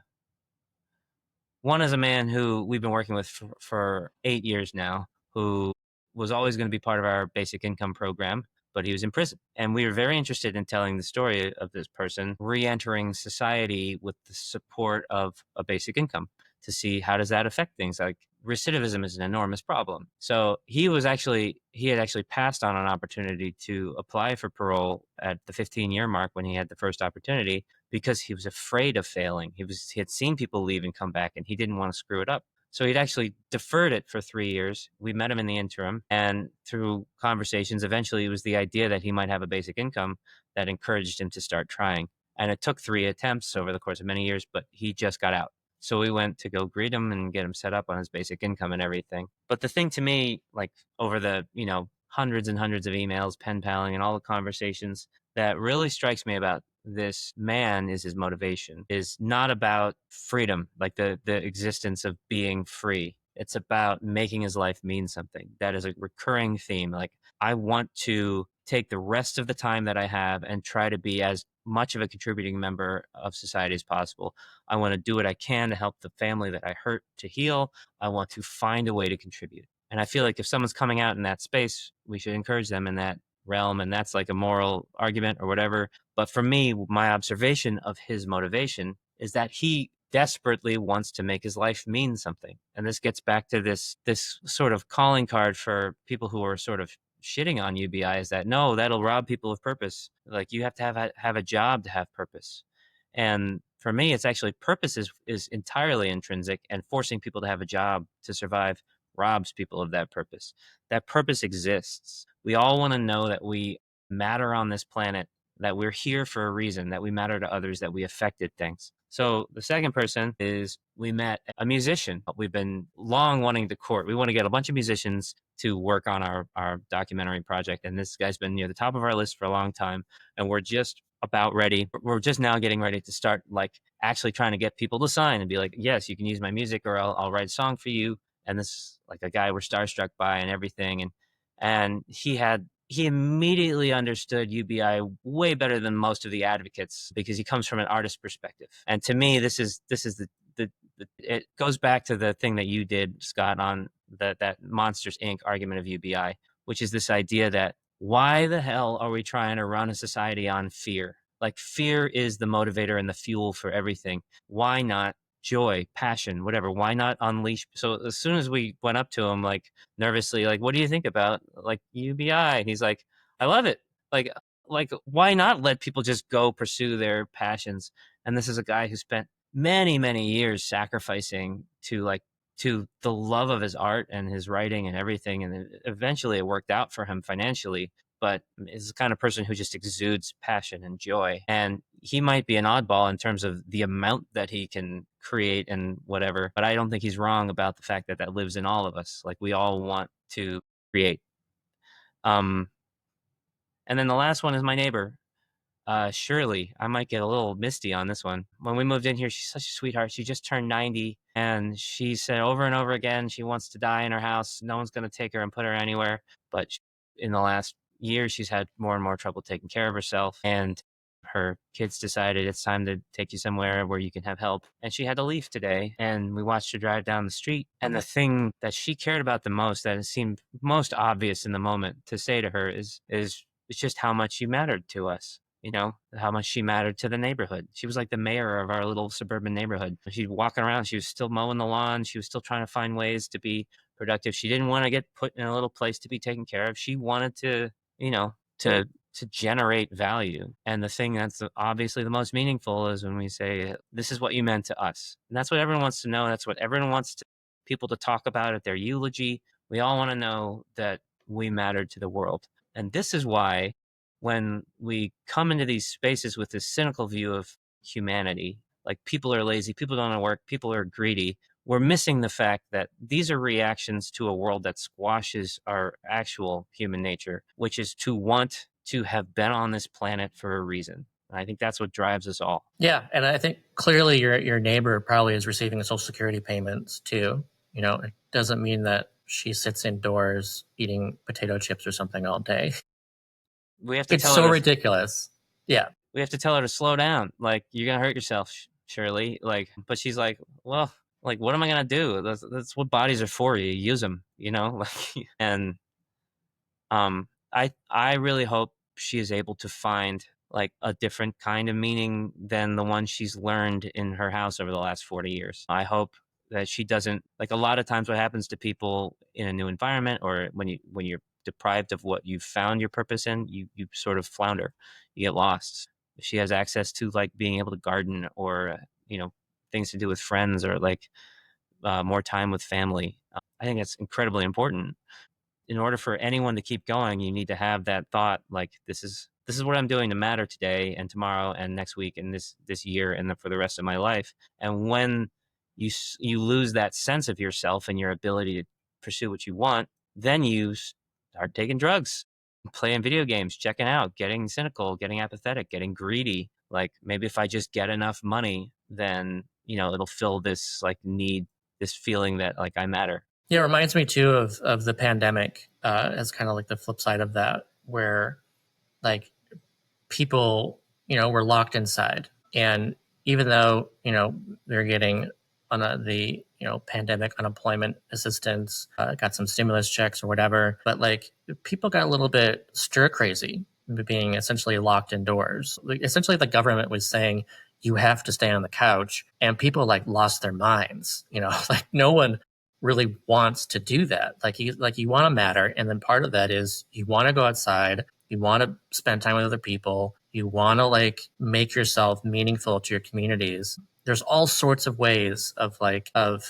man who we've been working with for 8 years now, who was always going to be part of our basic income program, but he was in prison. And we were very interested in telling the story of this person re-entering society with the support of a basic income, to see how does that affect things. Like, recidivism is an enormous problem. So he had actually passed on an opportunity to apply for parole at the 15-year mark when he had the first opportunity, because he was afraid of failing. He had seen people leave and come back, and he didn't want to screw it up. So he'd actually deferred it for 3 years. We met him in the interim, and through conversations, eventually it was the idea that he might have a basic income that encouraged him to start trying. And it took 3 attempts over the course of many years, but he just got out. So we went to go greet him and get him set up on his basic income and everything. But the thing to me, like, over the, hundreds and hundreds of emails, pen paling, and all the conversations, that really strikes me about this man is his motivation is not about freedom, like the existence of being free. It's about making his life mean something. That is a recurring theme. Like, I want to take the rest of the time that I have and try to be as much of a contributing member of society as possible. I want to do what I can to help the family that I hurt to heal. I want to find a way to contribute. And I feel like if someone's coming out in that space, we should encourage them in that realm. And that's like a moral argument or whatever. But for me, my observation of his motivation is that he desperately wants to make his life mean something. And this gets back to this sort of calling card for people who are sort of shitting on UBI, is that, no, that'll rob people of purpose. Like, you have to have a job to have purpose. And for me, it's actually purpose is entirely intrinsic, and forcing people to have a job to survive robs people of that purpose. That purpose exists. We all want to know that we matter on this planet, that we're here for a reason, that we matter to others, that we affected things. So the second person is we met a musician. We've been long wanting to court. We want to get a bunch of musicians to work on our documentary project. And this guy's been near the top of our list for a long time. And we're just about ready. We're just now getting ready to start like actually trying to get people to sign and be like, yes, you can use my music or I'll write a song for you. And this is like a guy we're starstruck by and everything. And he immediately understood UBI way better than most of the advocates because he comes from an artist perspective. And to me, this is the it goes back to the thing that you did, Scott, on that Monsters Inc. argument of UBI, which is this idea that why the hell are we trying to run a society on fear? Like fear is the motivator and the fuel for everything. Why not joy, passion, whatever? Why not unleash? So as soon as we went up to him, like nervously, like, what do you think about like UBI? And he's like, I love it. Like why not let people just go pursue their passions? And this is a guy who spent many, many years sacrificing to the love of his art and his writing and everything. And eventually it worked out for him financially, but is the kind of person who just exudes passion and joy. And he might be an oddball in terms of the amount that he can create and whatever, but I don't think he's wrong about the fact that that lives in all of us. Like we all want to create. And then the last one is my neighbor. Shirley, I might get a little misty on this one. When we moved in here, she's such a sweetheart. She just turned 90 and she said over and over again, she wants to die in her house. No one's going to take her and put her anywhere. But in the last year, she's had more and more trouble taking care of herself. And her kids decided it's time to take you somewhere where you can have help. And she had to leave today. And we watched her drive down the street. And the thing that she cared about the most, that it seemed most obvious in the moment to say to her is just how much you mattered to us. You know, how much she mattered to the neighborhood. She was like the mayor of our little suburban neighborhood. She'd walking around. She was still mowing the lawn. She was still trying to find ways to be productive. She didn't want to get put in a little place to be taken care of. She wanted to, you know, to generate value. And the thing that's obviously the most meaningful is when we say, this is what you meant to us. And that's what everyone wants to know. That's what everyone wants people to talk about at their eulogy. We all want to know that we mattered to the world. And this is why when we come into these spaces with this cynical view of humanity, like people are lazy, people don't want to work, people are greedy, we're missing the fact that these are reactions to a world that squashes our actual human nature, which is to want to have been on this planet for a reason. And I think that's what drives us all. Yeah, and I think clearly your neighbor probably is receiving Social Security payments too. You know, it doesn't mean that she sits indoors eating potato chips or something all day. We have to It's tell so her ridiculous. Yeah. We have to tell her to slow down. Like, you're going to hurt yourself, Shirley. Like, but she's like, well, like, what am I going to do? That's what bodies are for. You use them, you know? Like, and I really hope she is able to find like a different kind of meaning than the one she's learned in her house over the last 40 years. I hope that she doesn't, like, a lot of times what happens to people in a new environment or when you're deprived of what you've found your purpose in, you sort of flounder, you get lost. She has access to like being able to garden or things to do with friends or like more time with family. I think that's incredibly important. In order for anyone to keep going, you need to have that thought, like, this is what I'm doing to matter today and tomorrow and next week and this year and for the rest of my life. And when you lose that sense of yourself and your ability to pursue what you want, then you start taking drugs, playing video games, checking out, getting cynical, getting apathetic, getting greedy. Like, maybe if I just get enough money, then it'll fill this like need, this feeling that like I matter. Yeah, it reminds me too of the pandemic as kind of like the flip side of that, where like people, were locked inside. And even though, they're getting on the, pandemic unemployment assistance, got some stimulus checks or whatever, but like people got a little bit stir crazy being essentially locked indoors. Like, essentially the government was saying, you have to stay on the couch, and people like lost their minds, like no one really wants to do that. Like you want to matter. And then part of that is you want to go outside, you want to spend time with other people, you want to like make yourself meaningful to your communities. There's all sorts of ways of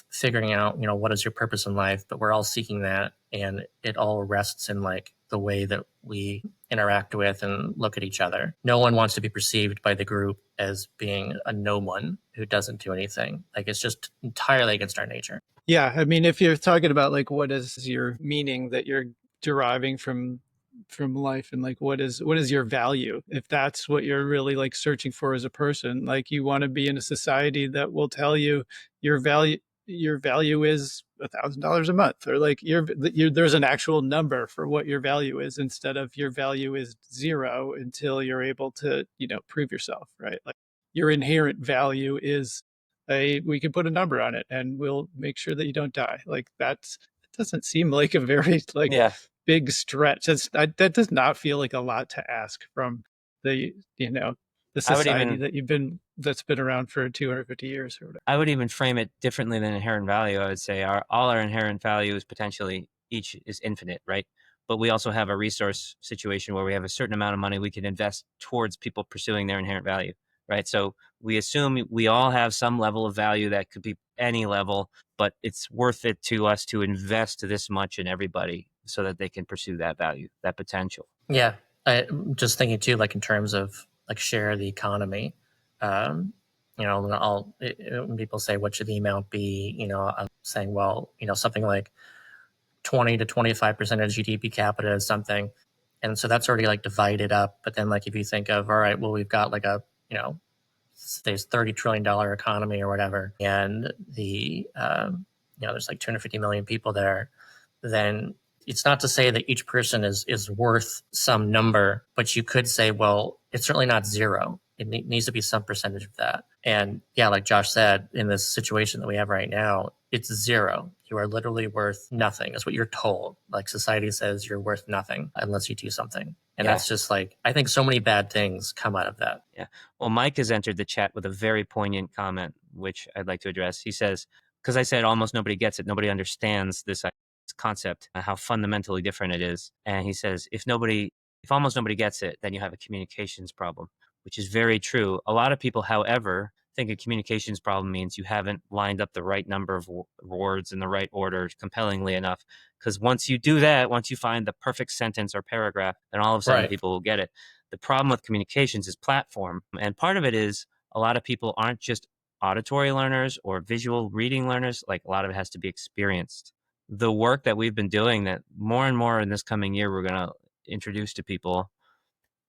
figuring out, what is your purpose in life, but we're all seeking that. And it all rests in like the way that we interact with and look at each other. No one wants to be perceived by the group as being a no one who doesn't do anything. Like, it's just entirely against our nature. Yeah, I mean, if you're talking about like what is your meaning that you're deriving from life, and like what is your value, if that's what you're really like searching for as a person, like you want to be in a society that will tell you your value is $1,000 a month, or like there's an actual number for what your value is, instead of your value is zero until you're able to, prove yourself, right? Like your inherent value is we can put a number on it and we'll make sure that you don't die. Like it doesn't seem like a very like big stretch. That does not feel like a lot to ask from the society that's been around for 250 years or whatever. I would even frame it differently than inherent value. I would say all our inherent value is potentially each is infinite, right? But we also have a resource situation where we have a certain amount of money we can invest towards people pursuing their inherent value, right? So we assume we all have some level of value that could be any level, but it's worth it to us to invest this much in everybody so that they can pursue that value, that potential. Yeah. I'm just thinking too, like in terms of like share the economy. When people say, what should the amount be? I'm saying, well, something like 20 to 25% of GDP capita is something. And so that's already like divided up. But then like, if you think of, all right, well, we've got like there's $30 trillion economy or whatever, and there's like 250 million people there, then it's not to say that each person is worth some number, but you could say, well, it's certainly not zero. It needs to be some percentage of that. And yeah, like Josh said, in this situation that we have right now, it's zero. You are literally worth nothing. That's what you're told. Like society says you're worth nothing unless you do something. And that's just like, I think so many bad things come out of that. Yeah. Well, Mike has entered the chat with a very poignant comment, which I'd like to address. He says, because I said almost nobody gets it. Nobody understands this concept, how fundamentally different it is. And he says, if almost nobody gets it, then you have a communications problem, which is very true. A lot of people, however, think a communications problem means you haven't lined up the right number of words in the right order compellingly enough. Because once you do that, once you find the perfect sentence or paragraph, then all of a sudden people will get it. The problem with communications is platform. And part of it is a lot of people aren't just auditory learners or visual reading learners. Like a lot of it has to be experienced. The work that we've been doing that more and more in this coming year we're going to introduce to people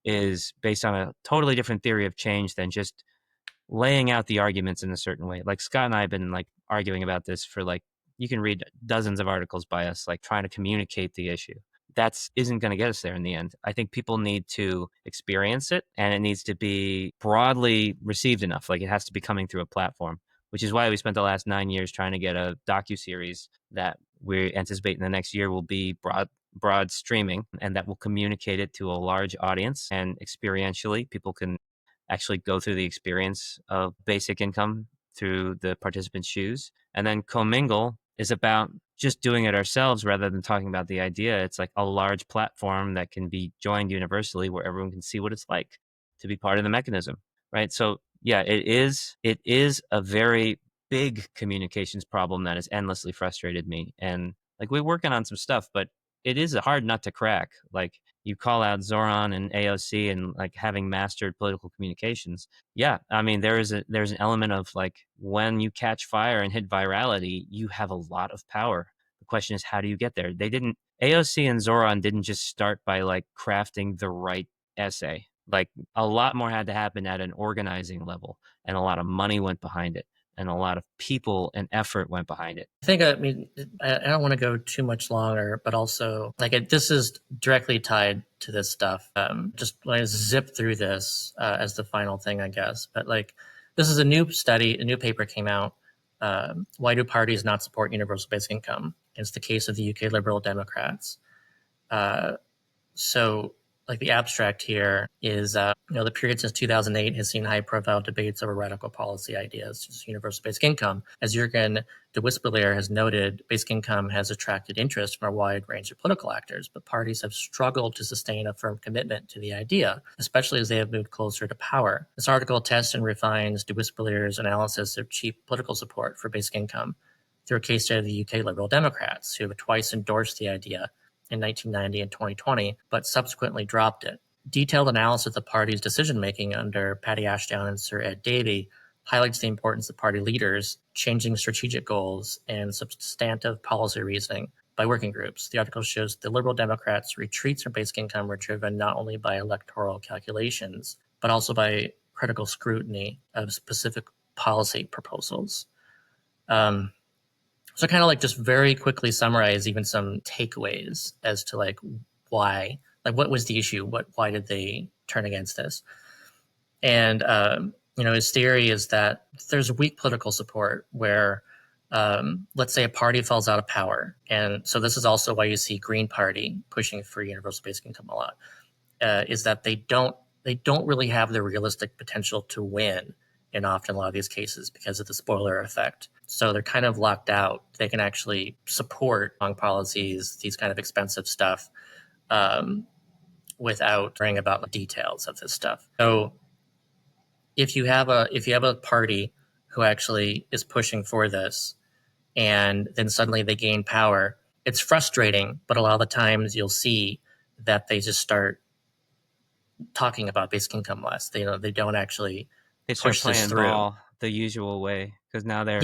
is based on a totally different theory of change than just laying out the arguments in a certain way. Like Scott and I have been like arguing about this for like, you can read dozens of articles by us, like trying to communicate the issue. That isn't going to get us there in the end. I think people need to experience it, and it needs to be broadly received enough. Like it has to be coming through a platform, which is why we spent the last 9 years trying to get a docuseries that we anticipate in the next year will be broad streaming, and that will communicate it to a large audience, and experientially people can actually go through the experience of basic income through the participants' shoes. And then Commingle is about just doing it ourselves rather than talking about the idea. It's like a large platform that can be joined universally where everyone can see what it's like to be part of the mechanism, right? So yeah, it is a very big communications problem that has endlessly frustrated me. And like we're working on some stuff, but it is a hard nut to crack. Like you call out Zoran and AOC and like having mastered political communications. Yeah, I mean there's an element of like when you catch fire and hit virality, you have a lot of power. The question is, how do you get there? AOC and Zoran didn't just start by like crafting the right essay. Like a lot more had to happen at an organizing level, and a lot of money went behind it, and a lot of people and effort went behind it. I don't want to go too much longer, but also like this is directly tied to this stuff. Just let me zip through this as the final thing, I guess. But like this is a new study, a new paper came out. Why do parties not support universal basic income? It's the case of the UK Liberal Democrats. So like the abstract here is, the period since 2008 has seen high-profile debates over radical policy ideas, such as universal basic income. As Jürgen de Wisperleer has noted, basic income has attracted interest from a wide range of political actors, but parties have struggled to sustain a firm commitment to the idea, especially as they have moved closer to power. This article tests and refines de Wisperleer's analysis of cheap political support for basic income through a case study of the UK Liberal Democrats, who have twice endorsed the idea in 1990 and 2020, but subsequently dropped it. Detailed analysis of the party's decision-making under Patty Ashdown and Sir Ed Davey highlights the importance of party leaders changing strategic goals and substantive policy reasoning by working groups. The article shows the Liberal Democrats' retreats from basic income were driven not only by electoral calculations, but also by critical scrutiny of specific policy proposals. So kind of like just very quickly summarize even some takeaways as to like why, like what was the issue? Why did they turn against this? And, his theory is that there's weak political support where, let's say a party falls out of power. And so this is also why you see Green Party pushing for universal basic income a lot, is that they don't really have the realistic potential to win in often a lot of these cases because of the spoiler effect. So they're kind of locked out. They can actually support wrong policies, these kind of expensive stuff, without worrying about the details of this stuff. So if you have a party who actually is pushing for this and then suddenly they gain power, it's frustrating, but a lot of the times you'll see that they just start talking about basic income less. They don't actually They start push this playing through. ball the usual way because now they're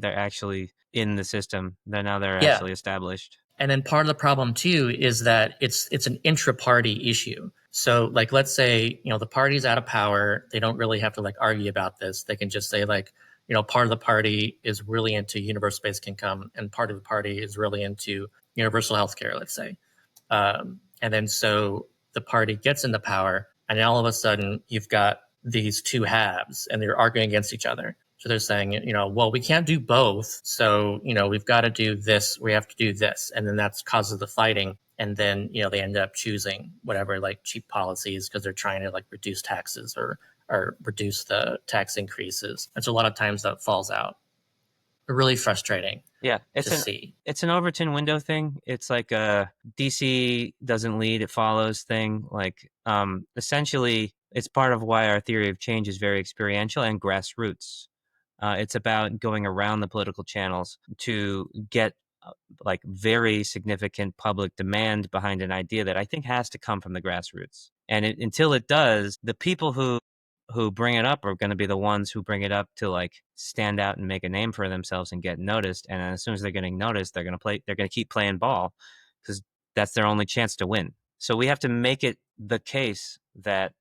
actually in the system. They're actually established. And then part of the problem too is that it's an intra-party issue. So like, let's say, the party's out of power. They don't really have to like argue about this. They can just say like, part of the party is really into universal basic income and part of the party is really into universal health care, let's say. And then so the party gets into power and all of a sudden you've got these two halves and they're arguing against each other. So they're saying, well, we can't do both. So, we've got to do this. We have to do this. And then that's causes the fighting. And then, they end up choosing whatever like cheap policies because they're trying to like reduce taxes or reduce the tax increases. And so a lot of times that falls out. Really frustrating. Yeah, see. It's an Overton window thing. It's like a DC doesn't lead, it follows thing. Like, essentially, it's part of why our theory of change is very experiential and grassroots. It's about going around the political channels to get like very significant public demand behind an idea that I think has to come from the grassroots. And until it does, the people who bring it up are going to be the ones who bring it up to like stand out and make a name for themselves and get noticed. And as soon as they're getting noticed, they're going to keep playing ball because that's their only chance to win. So we have to make it the case that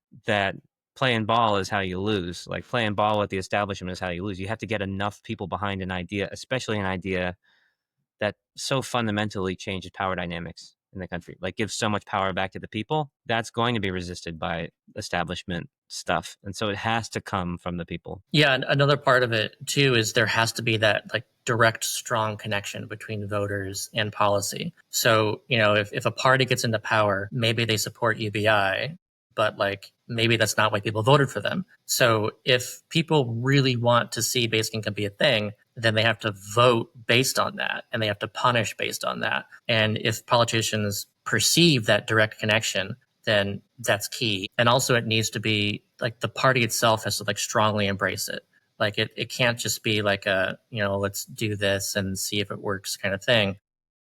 playing ball is how you lose. Like playing ball with the establishment is how you lose. You have to get enough people behind an idea, especially an idea that so fundamentally changes power dynamics in the country, like gives so much power back to the people. That's going to be resisted by establishment stuff. And so it has to come from the people. Yeah. And another part of it too is there has to be that like direct, strong connection between voters and policy. So, if a party gets into power, maybe they support UBI, but like maybe that's not why people voted for them. So if people really want to see basic income be a thing, then they have to vote based on that and they have to punish based on that. And if politicians perceive that direct connection, then that's key. And also it needs to be like the party itself has to like strongly embrace it. Like it can't just be like a, let's do this and see if it works kind of thing.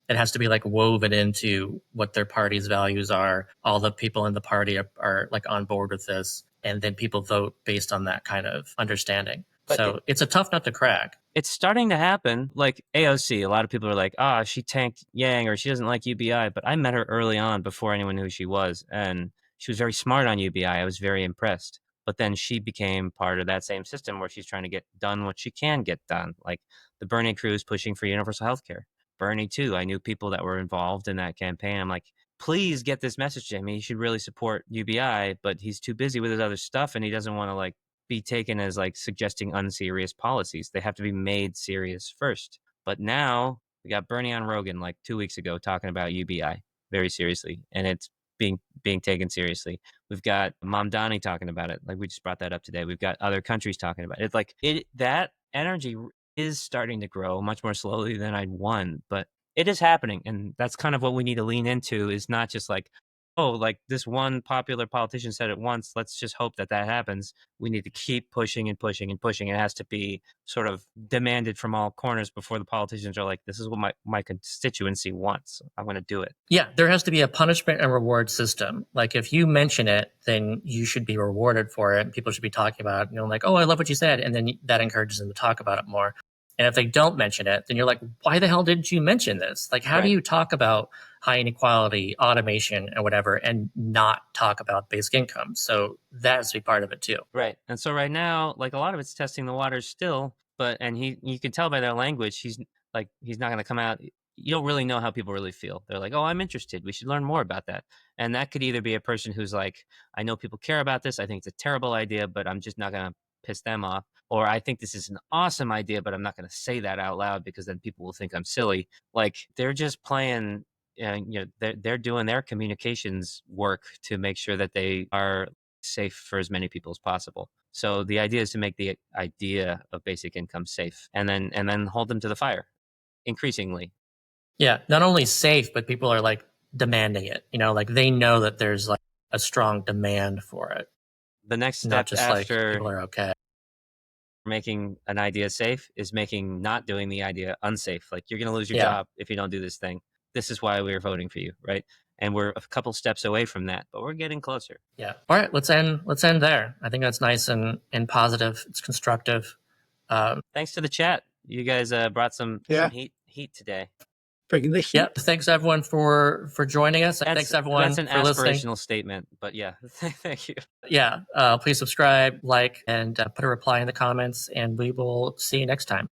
It has to be like woven into what their party's values are. All the people in the party are like on board with this. And then people vote based on that kind of understanding. But so it's a tough nut to crack. It's starting to happen. Like AOC, a lot of people are like, she tanked Yang or she doesn't like UBI. But I met her early on before anyone knew who she was. And she was very smart on UBI. I was very impressed. But then she became part of that same system where she's trying to get done what she can get done. Like the Bernie crew is pushing for universal health care. Bernie too. I knew people that were involved in that campaign. I'm like, please get this message to him. He should really support UBI, but he's too busy with his other stuff and he doesn't want to like be taken as like suggesting unserious policies. They have to be made serious first. But now we got Bernie on Rogan like 2 weeks ago talking about UBI very seriously, and it's being taken seriously. We've got Mamdani talking about it. Like we just brought that up today. We've got other countries talking about it. It's like that energy is starting to grow much more slowly than I'd want, but it is happening. And that's kind of what we need to lean into, is not just like, oh, like this one popular politician said it once, let's just hope that that happens. We need to keep pushing and pushing and pushing. It has to be sort of demanded from all corners before the politicians are like, this is what my constituency wants. I'm going to do it. Yeah, there has to be a punishment and reward system. Like if you mention it, then you should be rewarded for it. People should be talking about it, like, oh, I love what you said. And then that encourages them to talk about it more. And if they don't mention it, then you're like, why the hell didn't you mention this? Like, how do you talk about high inequality, automation, and whatever, and not talk about basic income? So that has to be part of it too. Right. And so right now, like a lot of it's testing the waters still, and you can tell by their language, he's not going to come out. You don't really know how people really feel. They're like, oh, I'm interested. We should learn more about that. And that could either be a person who's like, I know people care about this. I think it's a terrible idea, but I'm just not going to piss them off. Or I think this is an awesome idea, but I'm not going to say that out loud because then people will think I'm silly. Like they're just playing, they're doing their communications work to make sure that they are safe for as many people as possible. So the idea is to make the idea of basic income safe and then hold them to the fire increasingly. Yeah, not only safe, but people are like demanding it. Like they know that there's like a strong demand for it. The next step not just after like people are okay. Making an idea safe is making not doing the idea unsafe. Like you're going to lose your job if you don't do this thing. This is why we are voting for you, right? And we're a couple steps away from that, but we're getting closer. Yeah. All right, let's end there. I think that's nice and positive. It's constructive. Thanks to the chat. You guys brought some heat today. Bringing the heat. Yeah. Thanks everyone for joining us. Thanks everyone That's an for listening. aspirational statement, but yeah, thank you. Yeah. Please subscribe, like, and put a reply in the comments, and we will see you next time.